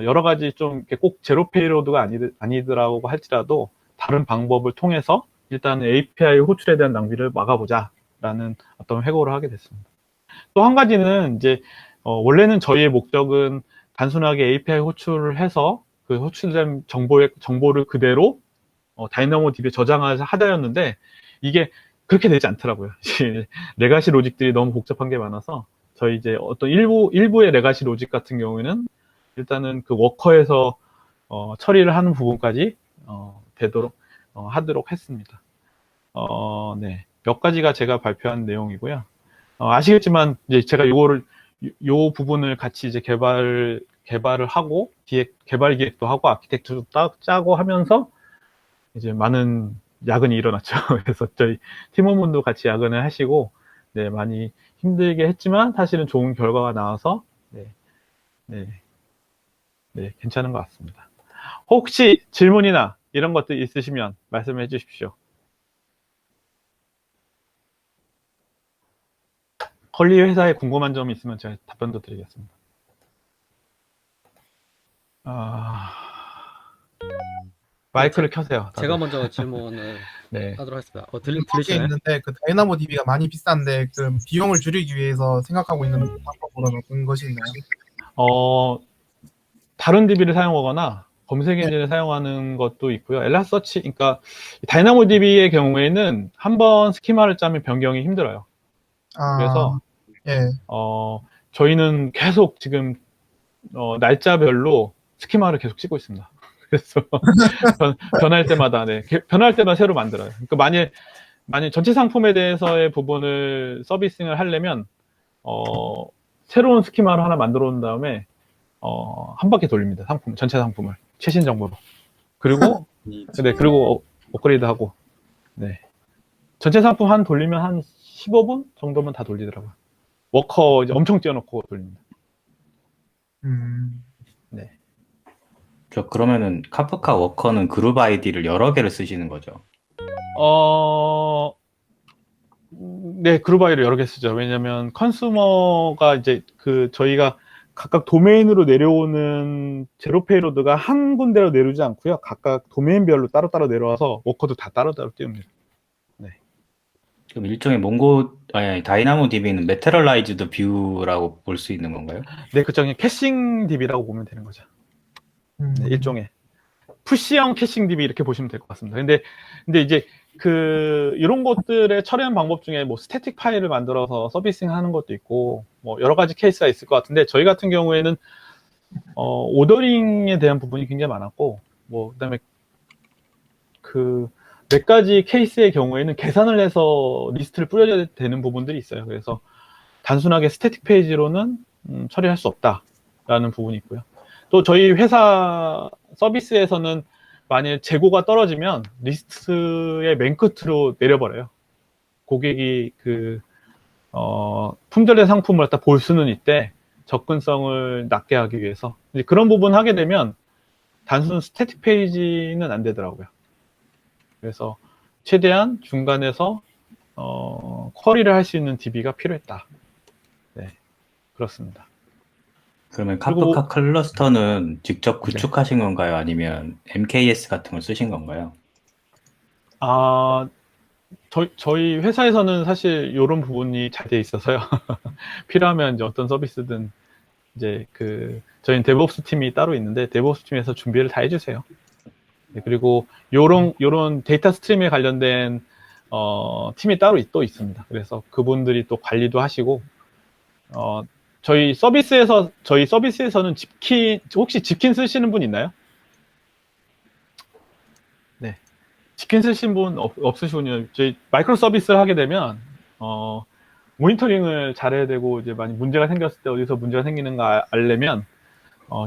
여러 가지 좀 꼭 제로 페이로드가 아니더라고 할지라도 다른 방법을 통해서 일단 API 호출에 대한 낭비를 막아보자라는 어떤 회고를 하게 됐습니다. 또 한 가지는 이제 원래는 저희의 목적은 단순하게 API 호출을 해서 그 호출된 정보를 그대로 다이나모 DB에 저장하자였는데 이게 그렇게 되지 않더라고요. 레가시 로직들이 너무 복잡한 게 많아서 저희 이제 어떤 일부의 레가시 로직 같은 경우에는 일단은 워커에서 처리를 하는 부분까지 되도록 하도록 했습니다. 네, 몇 가지가 제가 발표한 내용이고요. 아시겠지만 이제 제가 요 부분을 같이 이제 개발을 하고 개발 기획도 하고 아키텍처도 짜고 하면서 이제 많은 야근이 일어났죠. 그래서 저희 팀원분도 같이 야근을 하시고 네, 많이 힘들게 했지만 사실은 좋은 결과가 나와서 네, 괜찮은 것 같습니다. 혹시 질문이나 이런 것들 있으시면 말씀해 주십시오. 컬리 회사에 궁금한 점이 있으면 제가 답변도 드리겠습니다. 마이크를 켜세요. 다들. 제가 먼저 질문을 네. 하도록 하겠습니다. 밖에 들리시나요? 있는데 다이나모 DB가 많이 비싼데 그럼 비용을 줄이기 위해서 생각하고 있는 방법으로는 어떤 것이 있나요? 다른 DB를 사용하거나 검색 엔진을 사용하는 것도 있고요. 엘라서치, 그러니까 다이나모 DB의 경우에는 한번 스키마를 짜면 변경이 힘들어요. 그래서 예. 저희는 계속 지금 날짜별로 스키마를 계속 찍고 있습니다. 그래서 변할 때마다 변할 때마다 새로 만들어요. 그러니까 만약 전체 상품에 대해서의 부분을 서비싱을 하려면 새로운 스키마를 하나 만들어 온 다음에 한 바퀴 돌립니다. 전체 상품을 최신 정보로. 그리고 그리고 업그레이드하고. 네. 전체 상품 한 돌리면 한 15분 정도면 다 돌리더라고요. 워커 이제 엄청 띄워놓고 돌립니다. 네. 그러면은 카프카 워커는 그룹 아이디를 여러 개를 쓰시는 거죠? 네, 그룹 아이디를 여러 개 쓰죠. 왜냐면 컨슈머가 이제 저희가 각각 도메인으로 내려오는 제로 페이로드가 한 군데로 내려오지 않고요. 각각 도메인별로 따로따로 내려와서 워커도 다 따로따로 띄웁니다. 그럼 일종의 다이나모 DB는 메테럴라이즈드 뷰라고 볼 수 있는 건가요? 네, 그쵸. 그냥 캐싱 DB라고 보면 되는 거죠. 네, 일종의 푸시형 캐싱 DB 이렇게 보시면 될 것 같습니다. 근데 이제 이런 것들의 처리하는 방법 중에 뭐 스태틱 파일을 만들어서 서비싱 하는 것도 있고 뭐 여러 가지 케이스가 있을 것 같은데 저희 같은 경우에는 오더링에 대한 부분이 굉장히 많았고 뭐 그다음에 몇 가지 케이스의 경우에는 계산을 해서 리스트를 뿌려야 되는 부분들이 있어요. 그래서 단순하게 스태틱 페이지로는 처리할 수 없다라는 부분이 있고요. 또 저희 회사 서비스에서는 만일 재고가 떨어지면 리스트의 맨 끝으로 내려버려요. 고객이 품절된 상품을 갖다 볼 수는 있대 접근성을 낮게 하기 위해서 이제 그런 부분 하게 되면 단순 스태틱 페이지는 안 되더라고요. 그래서 최대한 중간에서 쿼리를 할 수 있는 DB가 필요했다. 네, 그렇습니다. 그러면 카프카 클러스터는 직접 구축하신 건가요? 아니면 MKS 같은 걸 쓰신 건가요? 저희 회사에서는 사실 이런 부분이 잘 돼 있어서요. 필요하면 이제 어떤 서비스든 이제 저희는 데브옵스 팀이 따로 있는데 데브옵스 팀에서 준비를 다 해주세요. 네, 그리고 요런 데이터 스트림에 관련된 팀이 따로 또 있습니다. 그래서 그분들이 또 관리도 하시고 저희 서비스에서는 혹시 집킨 쓰시는 분 있나요? 네. 집킨 쓰신 분 없으시군요. 저희 마이크로 서비스를 하게 되면 모니터링을 잘해야 되고 이제 많이 문제가 생겼을 때 어디서 문제가 생기는가 알려면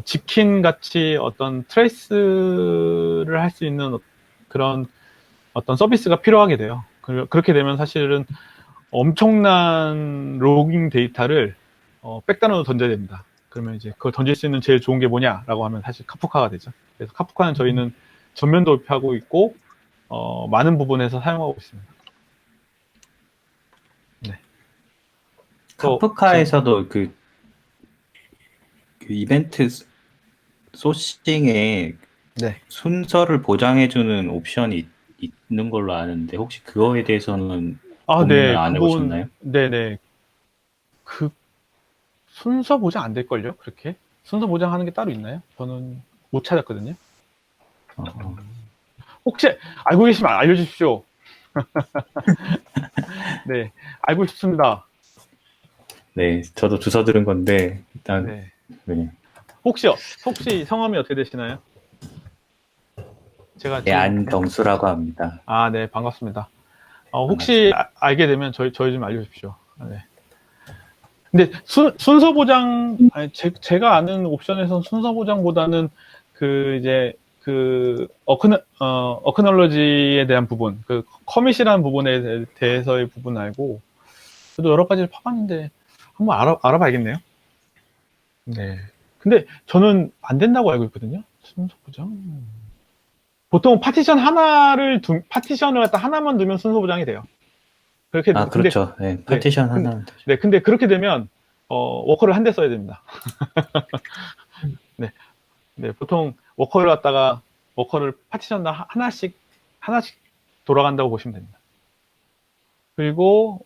집킨 같이 어떤 트레이스를 할 수 있는 그런 어떤 서비스가 필요하게 돼요. 그렇게 되면 사실은 엄청난 로깅 데이터를 백단으로 던져야 됩니다. 그러면 이제 그걸 던질 수 있는 제일 좋은 게 뭐냐라고 하면 사실 카프카가 되죠. 그래서 카프카는 저희는 전면 도입하고 있고 많은 부분에서 사용하고 있습니다. 네. 카프카에서도 그 이벤트 소싱에 네. 순서를 보장해주는 옵션이 있는 걸로 아는데 혹시 그거에 대해서는 네. 고민을 안 해보셨나요? 네네. 순서 보장 안 될걸요? 그렇게? 순서 보장하는 게 따로 있나요? 저는 못 찾았거든요. 혹시 알고 계시면 알려주십시오. 네, 알고 싶습니다. 네, 저도 주워 들은 건데 일단 네. 네. 혹시 성함이 어떻게 되시나요? 제가 네, 안경수라고 합니다. 네, 반갑습니다. 혹시 알게 되면 저희 좀 알려주십시오. 네. 근데 순서 보장, 제가 아는 옵션에서는 순서 보장보다는 어크놀러지에 대한 부분, 커밋이라는 부분에 대해서의 부분 알고, 저도 여러 가지를 파봤는데, 한번 알아봐야겠네요. 네. 근데 저는 안 된다고 알고 있거든요. 순서 보장. 보통 파티션을 갖다 하나만 두면 순서 보장이 돼요. 그렇죠. 네, 파티션 하나. 네, 근데 그렇게 되면 워커를 한 대 써야 됩니다. 네, 보통 워커를 파티션 하나씩 돌아간다고 보시면 됩니다. 그리고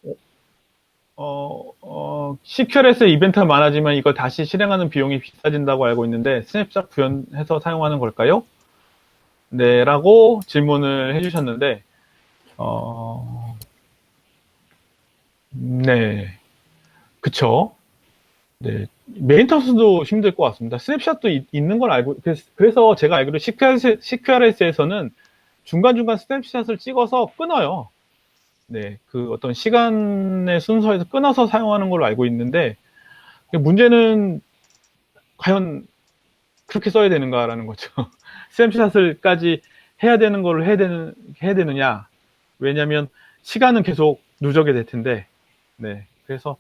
CQL에서 이벤트가 많아지면 이걸 다시 실행하는 비용이 비싸진다고 알고 있는데 스냅샷 구현해서 사용하는 걸까요? 네, 라고 질문을 해주셨는데 네, 그쵸. 네, 메인터스도 힘들 것 같습니다. 스냅샷도 있는 걸 알고, 그래서 제가 알기로 CQRS에서는 중간중간 스냅샷을 찍어서 끊어요. 네, 그 어떤 시간의 순서에서 끊어서 사용하는 걸로 알고 있는데, 문제는 과연 그렇게 써야 되는가라는 거죠. 스냅샷을까지 해야 되는 걸 해야 되느냐. 왜냐면 시간은 계속 누적이 될 텐데, 네, 그래서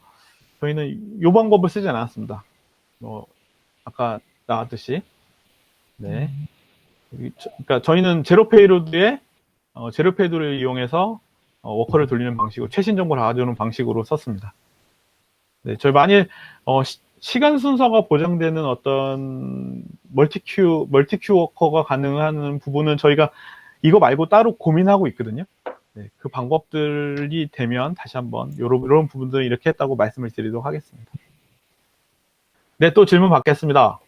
저희는 이 방법을 쓰지 않았습니다. 아까 나왔듯이. 네. 그러니까 저희는 제로 페이로드에 제로 페이로드를 이용해서 워커를 돌리는 방식으로 최신 정보를 가져오는 방식으로 썼습니다. 네, 저희 만일 시간 순서가 보장되는 어떤 멀티큐 워커가 가능한 부분은 저희가 이거 말고 따로 고민하고 있거든요. 네, 그 방법들이 되면 다시 한번 이런 부분들을 이렇게 했다고 말씀을 드리도록 하겠습니다. 네, 또 질문 받겠습니다.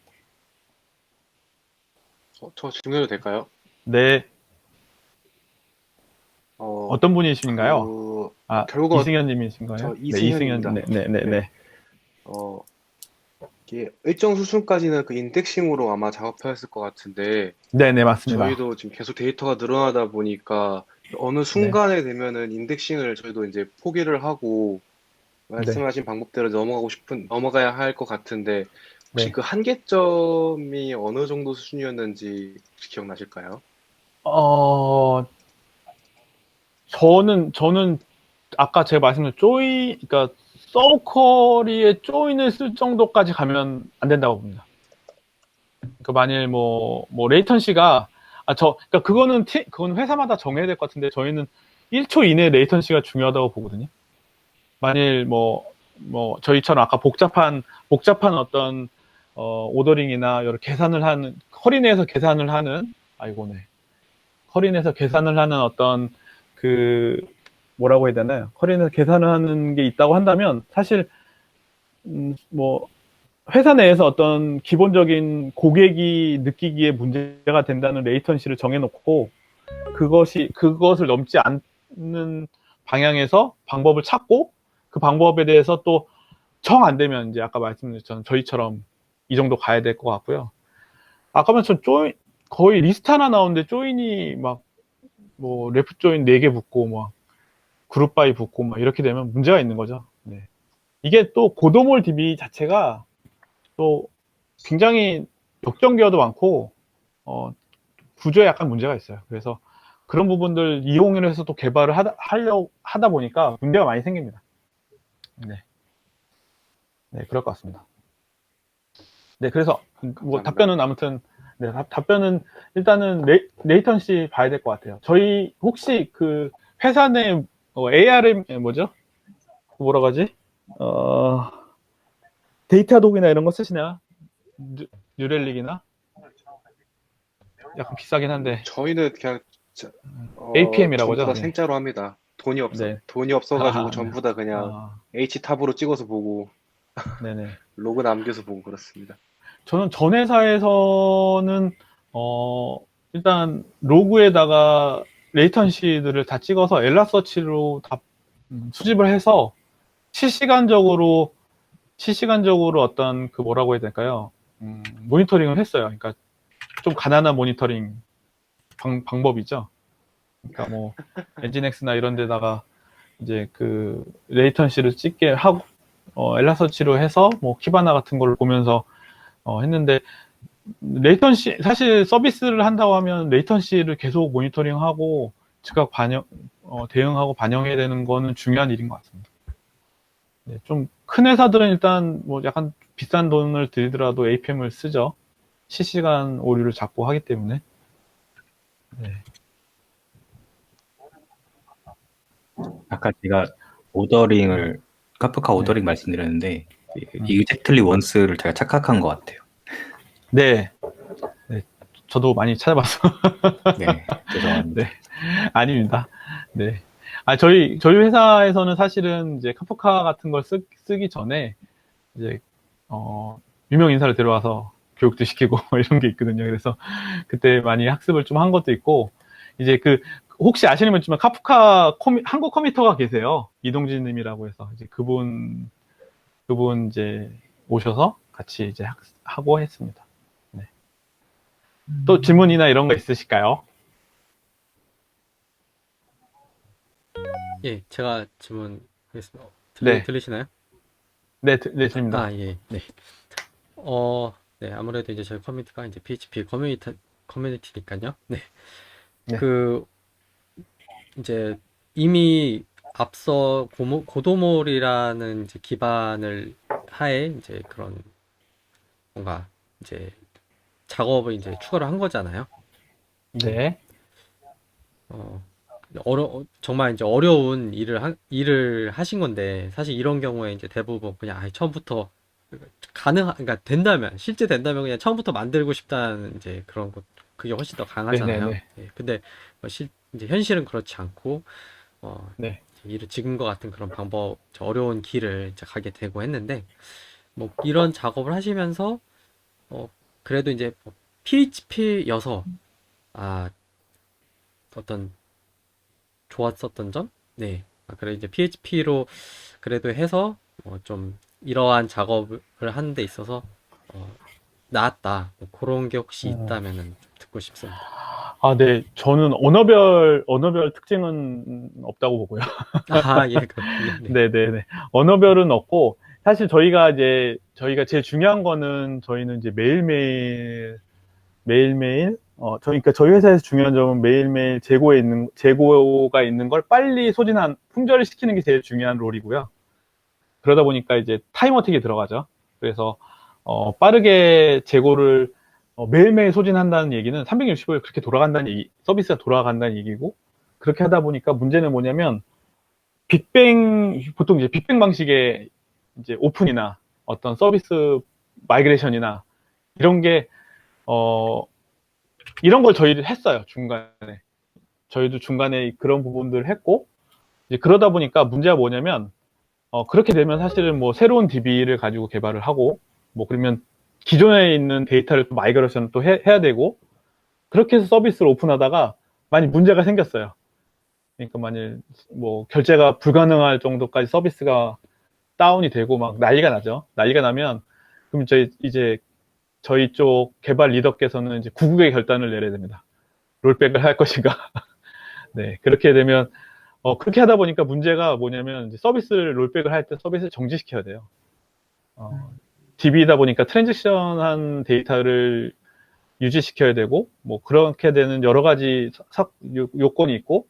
저 질문해도 될까요? 네, 어, 어떤 분이신가요? 그, 아, 결국은 이승현님이신가요? 저 네, 이승현입니다. 이승현, 네. 어, 이게 일정 수준까지는 그 인덱싱으로 아마 작업하였을 것 같은데, 네, 맞습니다. 저희도 지금 계속 데이터가 늘어나다 보니까 어느 순간에 되면은 인덱싱을 저희도 이제 포기를 하고 말씀하신 방법대로 넘어가야 할 것 같은데, 혹시 네. 그 한계점이 어느 정도 수준이었는지 혹시 기억나실까요? 저는 아까 제가 말씀드린 그러니까 서브쿼리에 조인을 쓸 정도까지 가면 안 된다고 봅니다. 그 만일 뭐 레이턴시가 그러니까 그건 회사마다 정해야 될 것 같은데 저희는 1초 이내 레이턴시가 중요하다고 보거든요. 만일 저희처럼 아까 복잡한 어떤 오더링이나 여러 계산을 하는 커리 내에서 계산을 하는 커리 내에서 계산을 하는 어떤 그 뭐라고 해야 되나요? 커리 내에서 계산을 하는 게 있다고 한다면 사실 회사 내에서 어떤 기본적인 고객이 느끼기에 문제가 된다는 레이턴시를 정해놓고 그것을 넘지 않는 방향에서 방법을 찾고 그 방법에 대해서 또 정 안 되면 이제 아까 말씀드렸던 저희처럼 이 정도 가야 될 것 같고요. 아까 말씀드린 거의 리스트 하나 나오는데 조인이 레프 조인 4개 붙고 그룹 바이 붙고 이렇게 되면 문제가 있는 거죠. 네. 이게 또 고도몰 DB 자체가 또 굉장히 역전기어도 많고 구조에 약간 문제가 있어요. 그래서 그런 부분들 이용을 해서 또 개발을 하다 보니까 문제가 많이 생깁니다. 네, 그럴 것 같습니다. 네, 그래서 답변은 아무튼 답변은 일단은 레이턴시 봐야 될 것 같아요. 저희 혹시 그 회사 내 ARM 뭐죠? 뭐라고 하지? 데이터독이나 이런 거 쓰시나요? 뉴렐릭이나? 약간 비싸긴 한데. 저희는 그냥 APM이라고 전부 다 하죠? 생짜로 합니다. 돈이 없어가지고 전부 다 그냥 H탑으로 찍어서 보고 네네. 로그 남겨서 보고 그렇습니다. 저는 전 회사에서는 일단 로그에다가 레이턴시들을 다 찍어서 엘라서치로 다 수집을 해서 실시간적으로 어떤 그 뭐라고 해야 될까요? 모니터링을 했어요. 그러니까 좀 가난한 모니터링 방법이죠. 그러니까 엔진엑스나 이런 데다가 이제 그 레이턴시를 찍게 하고 엘라서치로 해서 키바나 같은 걸 보면서 했는데 레이턴시 사실 서비스를 한다고 하면 레이턴시를 계속 모니터링하고 즉각 대응하고 반영해야 되는 거는 중요한 일인 것 같습니다. 네, 좀 큰 회사들은 일단 약간 비싼 돈을 들이더라도 APM을 쓰죠. 실시간 오류를 잡고 하기 때문에. 네. 아까 제가 카프카 오더링 말씀드렸는데 exactly once를 제가 착각한 것 같아요. 네. 저도 많이 찾아봤어. 네, 죄송합니다. 네. 아닙니다. 네. 저희 회사에서는 사실은 이제 카프카 같은 걸 쓰기 전에 이제 유명 인사를 데려와서 교육도 시키고 이런 게 있거든요. 그래서 그때 많이 학습을 좀 한 것도 있고 이제 혹시 아시는 분 있지만 카프카 한국 커미터가 계세요. 이동진 님이라고 해서 이제 그분 이제 오셔서 같이 이제 하고 했습니다. 네. 또 질문이나 이런 거 있으실까요? 예, 제가 질문하겠습니다. 네. 들리시나요? 네, 네, 들립니다. 아, 예, 네. 네, 아무래도 이제 저희 커뮤니티가 이제 PHP 커뮤니티니까요. 네. 네. 이제 이미 앞서 고도몰이라는 이제 기반을 하에 이제 그런 뭔가 이제 작업을 이제 추가를 한 거잖아요. 네. 정말 이제 어려운 일을 하신 건데, 사실 이런 경우에 이제 대부분 그냥 아예 처음부터 그러니까 실제 된다면 그냥 처음부터 만들고 싶다는 이제 그런 것, 그게 훨씬 더 강하잖아요. 네네네. 예, 근데 이제 현실은 그렇지 않고, 네. 지금과 같은 그런 어려운 길을 이제 가게 되고 했는데, 뭐 이런 작업을 하시면서, 그래도 이제 PHP여서, 어떤 좋았었던 점? 네. 그래, 이제 PHP로 그래도 해서, 좀 이러한 작업을 하는 데 있어서, 나았다. 뭐 그런 게 혹시 있다면은 좀 듣고 싶습니다. 네. 저는 언어별 특징은 없다고 보고요. 아, 예, 그렇군요. 네. 네네네. 언어별은 없고, 사실 저희가 제일 중요한 거는 저희는 이제 매일매일, 그러니까 저희 회사에서 중요한 점은 매일매일 재고가 있는 걸 빨리 품절을 시키는 게 제일 중요한 롤이고요. 그러다 보니까 이제 타임어택이 들어가죠. 그래서, 빠르게 재고를 매일매일 소진한다는 얘기는 365일 그렇게 서비스가 돌아간다는 얘기고, 그렇게 하다 보니까 문제는 뭐냐면, 보통 이제 빅뱅 방식의 이제 오픈이나 어떤 서비스 마이그레이션이나 이런 게, 이런 걸 저희도 했어요, 중간에. 저희도 중간에 그런 부분들을 했고, 이제 그러다 보니까 문제가 뭐냐면, 그렇게 되면 사실은 뭐 새로운 DB를 가지고 개발을 하고, 뭐 그러면 기존에 있는 데이터를 또 마이그레이션 또 해야 되고, 그렇게 해서 서비스를 오픈하다가 많이 문제가 생겼어요. 그러니까 만일 뭐 결제가 불가능할 정도까지 서비스가 다운이 되고 막 난리가 나죠. 난리가 나면 그럼 저희 쪽 개발 리더께서는 이제 구국의 결단을 내려야 됩니다. 롤백을 할 것인가. 네, 그렇게 되면 그렇게 하다 보니까 문제가 뭐냐면 이제 롤백을 할 때 서비스를 정지시켜야 돼요. DB이다 보니까 트랜지션한 데이터를 유지시켜야 되고 뭐 그렇게 되는 여러 가지 요건이 있고,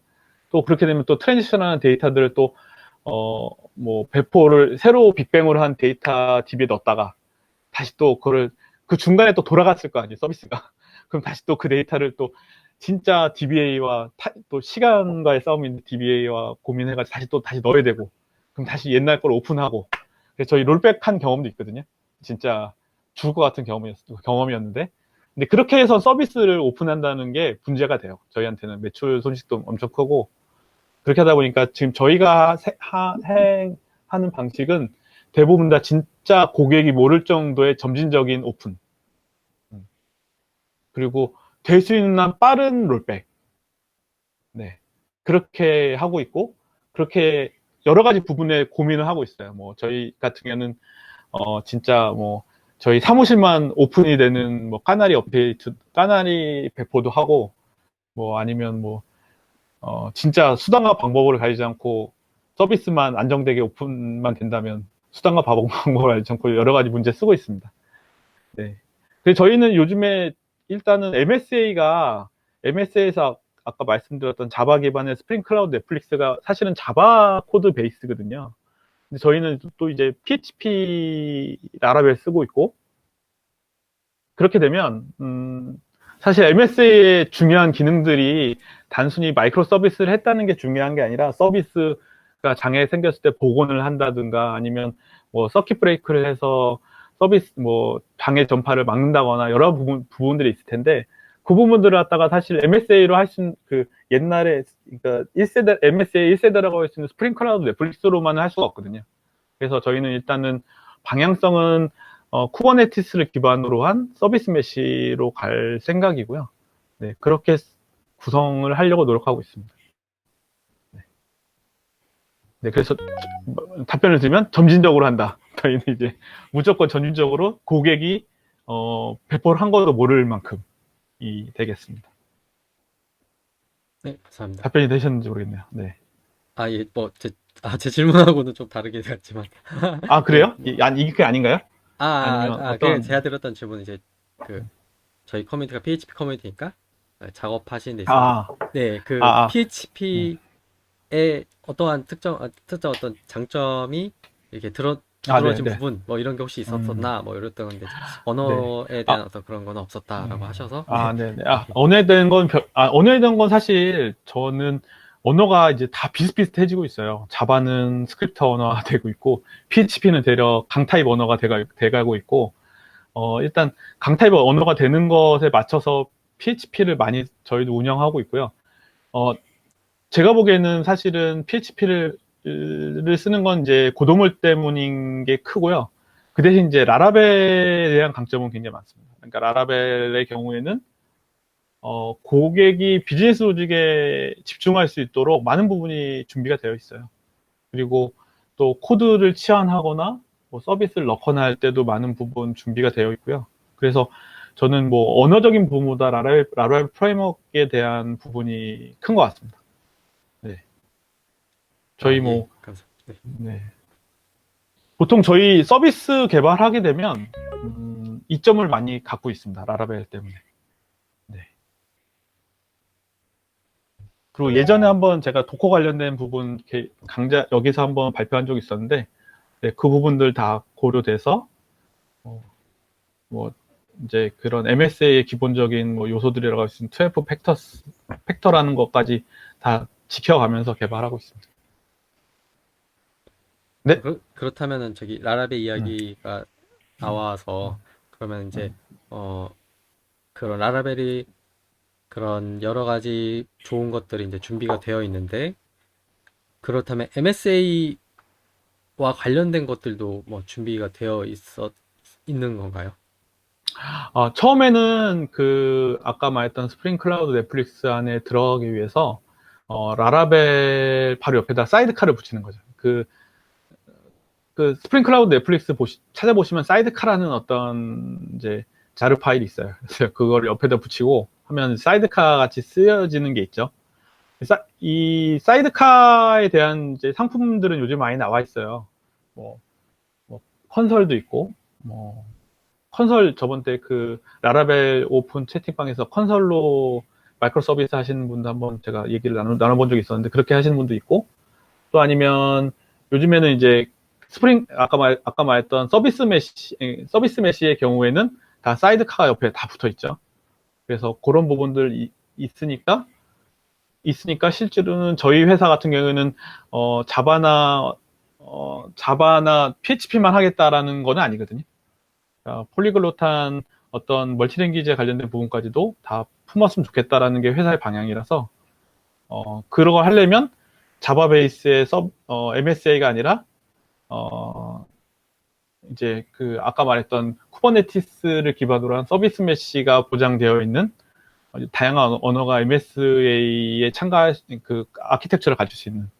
또 그렇게 되면 또 트랜지션하는 데이터들을 또 뭐 배포를 새로 빅뱅으로 한 데이터 DB에 넣었다가 다시 또 그 중간에 또 돌아갔을 거 아니에요, 서비스가. 그럼 다시 또 그 데이터를 또 진짜 DBA와 또 시간과의 싸움인 DBA와 고민해가지고 다시 넣어야 되고, 그럼 다시 옛날 걸 오픈하고. 그래서 저희 롤백한 경험도 있거든요. 진짜 죽을 것 같은 경험이었는데, 근데 그렇게 해서 서비스를 오픈한다는 게 문제가 돼요. 저희한테는 매출 손실도 엄청 크고, 그렇게 하다 보니까 지금 저희가 하는 방식은 대부분 다 진짜 고객이 모를 정도의 점진적인 오픈. 그리고 될 수 있는 한 빠른 롤백. 네. 그렇게 하고 있고, 그렇게 여러 가지 부분에 고민을 하고 있어요. 뭐, 저희 같은 경우는, 진짜 뭐, 저희 사무실만 오픈이 되는 뭐, 까나리 배포도 하고, 뭐, 아니면 뭐, 진짜 수단과 방법을 가리지 않고 서비스만 안정되게 오픈만 된다면 수단과 방법을 가리지 않고 여러 가지 문제 쓰고 있습니다. 네. 그래서 저희는 요즘에 일단은 MSA에서 아까 말씀드렸던 자바 기반의 스프링 클라우드 넷플릭스가 사실은 자바 코드 베이스거든요. 근데 저희는 또 이제 PHP 라라벨 쓰고 있고, 그렇게 되면 사실 MSA의 중요한 기능들이 단순히 마이크로 서비스를 했다는 게 중요한 게 아니라 서비스가 장애 생겼을 때 복원을 한다든가 아니면 뭐 서킷 브레이크를 해서 서비스 뭐 장애 전파를 막는다거나 여러 부분들이 있을 텐데, 그 부분들을 갖다가 사실 MSA로 할 수 있는 옛날에 그러니까 MSA 1세대라고 할 수 있는 스프링 클라우드 넷플릭스로만은 할 수가 없거든요. 그래서 저희는 일단은 방향성은 쿠버네티스를 기반으로 한 서비스 메시로 갈 생각이고요. 네, 그렇게 구성을 하려고 노력하고 있습니다. 네, 그래서 답변을 드리면 점진적으로 한다. 저희는 이제 무조건 전인적으로 고객이 배포를 한 것도 모를 만큼이 되겠습니다. 네, 감사합니다. 답변이 되셨는지 모르겠네요. 네. 예, 제 질문하고는 좀 다르게 갔지만. 아, 그래요? 이게 아닌가요? 아니면 그 어떤- 제가 드렸던 질문은 이제 저희 커뮤니티가 PHP 커뮤니티니까 작업하시는 데 있어서 네, PHP의 어떠한 특정 어떤 장점이 이렇게 두드러진 네. 부분 뭐 이런 게 혹시 있었었나 뭐 이랬던 건데 언어에 대한 어떤 그런 건 없었다라고 하셔서 네네. 언어에 대한 건 사실 저는 언어가 이제 다 비슷비슷해지고 있어요. 자바는 스크립트 언어가 되고 있고, PHP는 되려 강타입 언어가 돼가고 있고, 일단 강타입 언어가 되는 것에 맞춰서 PHP를 많이 저희도 운영하고 있고요. 제가 보기에는 사실은 PHP를 쓰는 건 이제 고도물 때문인 게 크고요. 그 대신 이제 라라벨에 대한 강점은 굉장히 많습니다. 그러니까 라라벨의 경우에는 고객이 비즈니스 로직에 집중할 수 있도록 많은 부분이 준비가 되어 있어요. 그리고 또 코드를 치환하거나 뭐 서비스를 넣거나 할 때도 많은 부분 준비가 되어 있고요. 그래서 저는 뭐 언어적인 부분보다 라라벨 프레임워크에 대한 부분이 큰 것 같습니다. 네. 저희 감사합니다. 네. 보통 저희 서비스 개발하게 되면 이점을 많이 갖고 있습니다. 라라벨 때문에. 네. 그리고 예전에 한번 제가 도커 관련된 부분 여기서 한번 발표한 적이 있었는데, 네, 그 부분들 다 고려돼서 뭐 이제 그런 MSA의 기본적인 뭐 요소들이라고 할 수 있는 12 팩터라는 것까지 다 지켜가면서 개발하고 있습니다. 네. 그렇다면은 저기 라라벨 이야기가 나와서 그러면 이제 그런 라라벨이 그런 여러 가지 좋은 것들이 이제 준비가 되어 있는데, 그렇다면 MSA와 관련된 것들도 뭐 준비가 되어 있는 건가요? 처음에는 아까 말했던 스프링 클라우드 넷플릭스 안에 들어가기 위해서 라라벨 바로 옆에다 사이드카를 붙이는 거죠. 그 스프링 클라우드 넷플릭스 찾아보시면 사이드카라는 어떤 이제 자르 파일이 있어요. 그래서 그걸 옆에다 붙이고 하면 사이드카 같이 쓰여지는 게 있죠. 이 사이드카에 대한 이제 상품들은 요즘 많이 나와 있어요. 뭐 컨설도 있고, 컨설 저번 때 라라벨 오픈 채팅방에서 컨설로 마이크로 서비스 하시는 분도 한번 제가 얘기를 나눠본 적이 있었는데, 그렇게 하시는 분도 있고, 또 아니면 요즘에는 이제 아까 말했던 서비스 메시의 경우에는 다 사이드카가 옆에 다 붙어 있죠. 그래서 그런 부분들 있으니까 실제로는 저희 회사 같은 경우에는 자바나 PHP만 하겠다라는 건 아니거든요. 그러니까 폴리글롯한 어떤 멀티랭귀지에 관련된 부분까지도 다 품었으면 좋겠다라는 게 회사의 방향이라서 그런 거 하려면 자바 베이스의 MSA가 아니라 이제 아까 말했던 쿠버네티스를 기반으로 한 서비스 메시가 보장되어 있는 다양한 언어가 MSA에 참가할 아키텍처를 가질 수 있는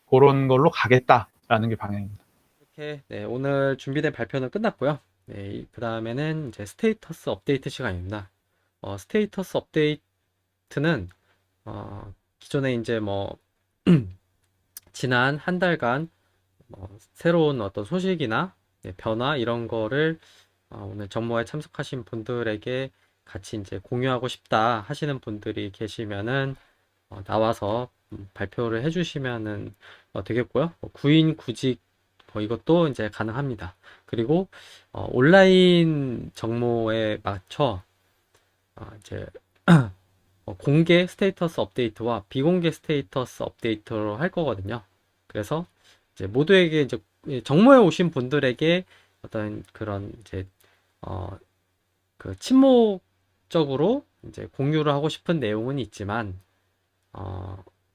그런 걸로 가겠다라는 게 방향입니다. 이렇게 오늘 준비된 발표는 끝났고요. 그 다음에는 이제 스테이터스 업데이트 시간입니다. 스테이터스 업데이트는 기존에 이제 뭐 지난 한 달간 새로운 어떤 소식이나 변화 이런 거를 오늘 정모에 참석하신 분들에게 같이 이제 공유하고 싶다 하시는 분들이 계시면은 나와서 발표를 해주시면은 되겠고요. 구인 구직 이것도 이제 가능합니다. 그리고 온라인 정모에 맞춰 이제 공개 스테이터스 업데이트와 비공개 스테이터스 업데이트로 할 거거든요. 그래서 이제 모두에게 이제 정모에 오신 분들에게 어떤 그런 이제 침묵적으로 이제 공유를 하고 싶은 내용은 있지만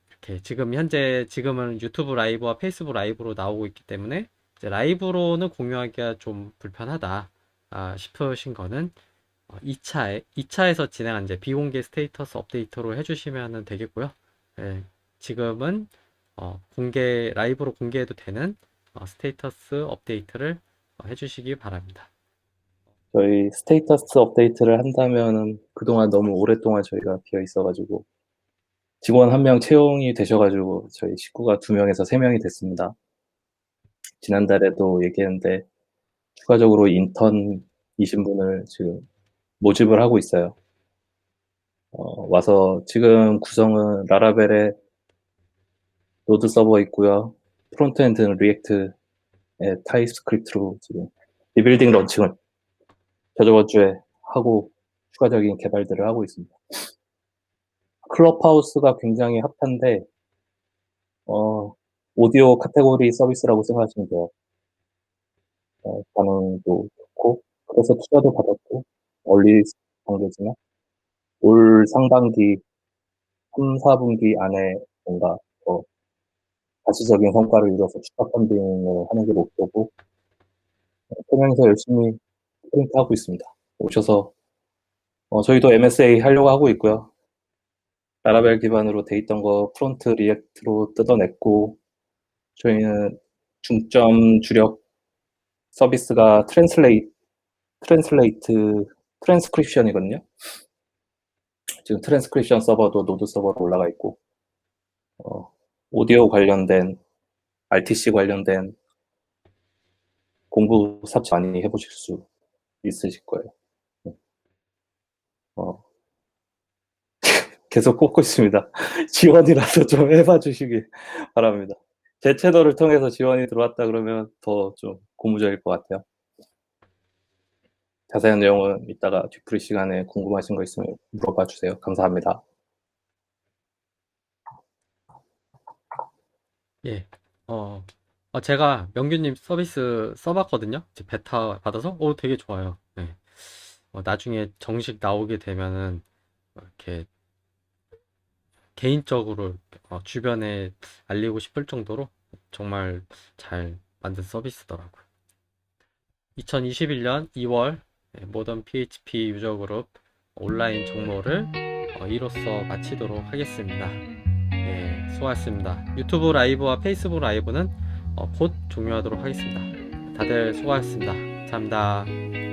이렇게 지금은 유튜브 라이브와 페이스북 라이브로 나오고 있기 때문에 이제 라이브로는 공유하기가 좀 불편하다 싶으신 거는 2차에서 진행한 이제 비공개 스테이터스 업데이트로 해주시면 되겠고요. 지금은 라이브로 공개해도 되는 스테이터스 업데이트를 해주시기 바랍니다. 저희 스테이터스 업데이트를 한다면은 그동안 너무 오랫동안 저희가 비어 있어가지고 직원 1명 채용이 되셔가지고 저희 식구가 2명에서 3명이 됐습니다. 지난달에도 얘기했는데 추가적으로 인턴이신 분을 지금 모집을 하고 있어요. 와서 지금 구성은 라라벨에 노드 서버 있고요. 프론트엔드는 리액트의 타입스크립트로 지금 리빌딩 런칭을 저저번 주에 하고 추가적인 개발들을 하고 있습니다. 클럽하우스가 굉장히 핫한데 오디오 카테고리 서비스라고 생각하시면 돼요. 반응도 좋고 그래서 투자도 받았고 얼리 단계지만 올 상반기 3, 4분기 안에 뭔가 더 가시적인 성과를 이뤄서 추가 펀딩을 하는 게 목표고 3명이서 열심히 프린트하고 있습니다. 오셔서 저희도 MSA 하려고 하고 있고요. 라라벨 기반으로 돼 있던 거 프론트 리액트로 뜯어냈고 저희는 중점 주력 서비스가 트랜스크립션이거든요. 지금 트랜스크립션 서버도 노드 서버로 올라가 있고 오디오 관련된 RTC 관련된 공부 삽입 많이 해보실 수 있으실 거예요. 계속 꼽고 있습니다. 지원이라도 좀 해봐 주시기 바랍니다. 제 채널을 통해서 지원이 들어왔다 그러면 더 좀 고무적일 것 같아요. 자세한 내용은 이따가 뒤풀이 시간에 궁금하신 거 있으면 물어봐 주세요. 감사합니다. 예. 제가 명규님 서비스 써봤거든요. 이제 베타 받아서, 되게 좋아요. 네. 나중에 정식 나오게 되면은, 이렇게, 개인적으로, 주변에 알리고 싶을 정도로 정말 잘 만든 서비스더라고요. 2021년 2월, 모던 PHP 유저 그룹 온라인 정모를 이로써 마치도록 하겠습니다. 예, 수고하셨습니다. 유튜브 라이브와 페이스북 라이브는 곧 종료하도록 하겠습니다. 다들 수고하셨습니다. 감사합니다.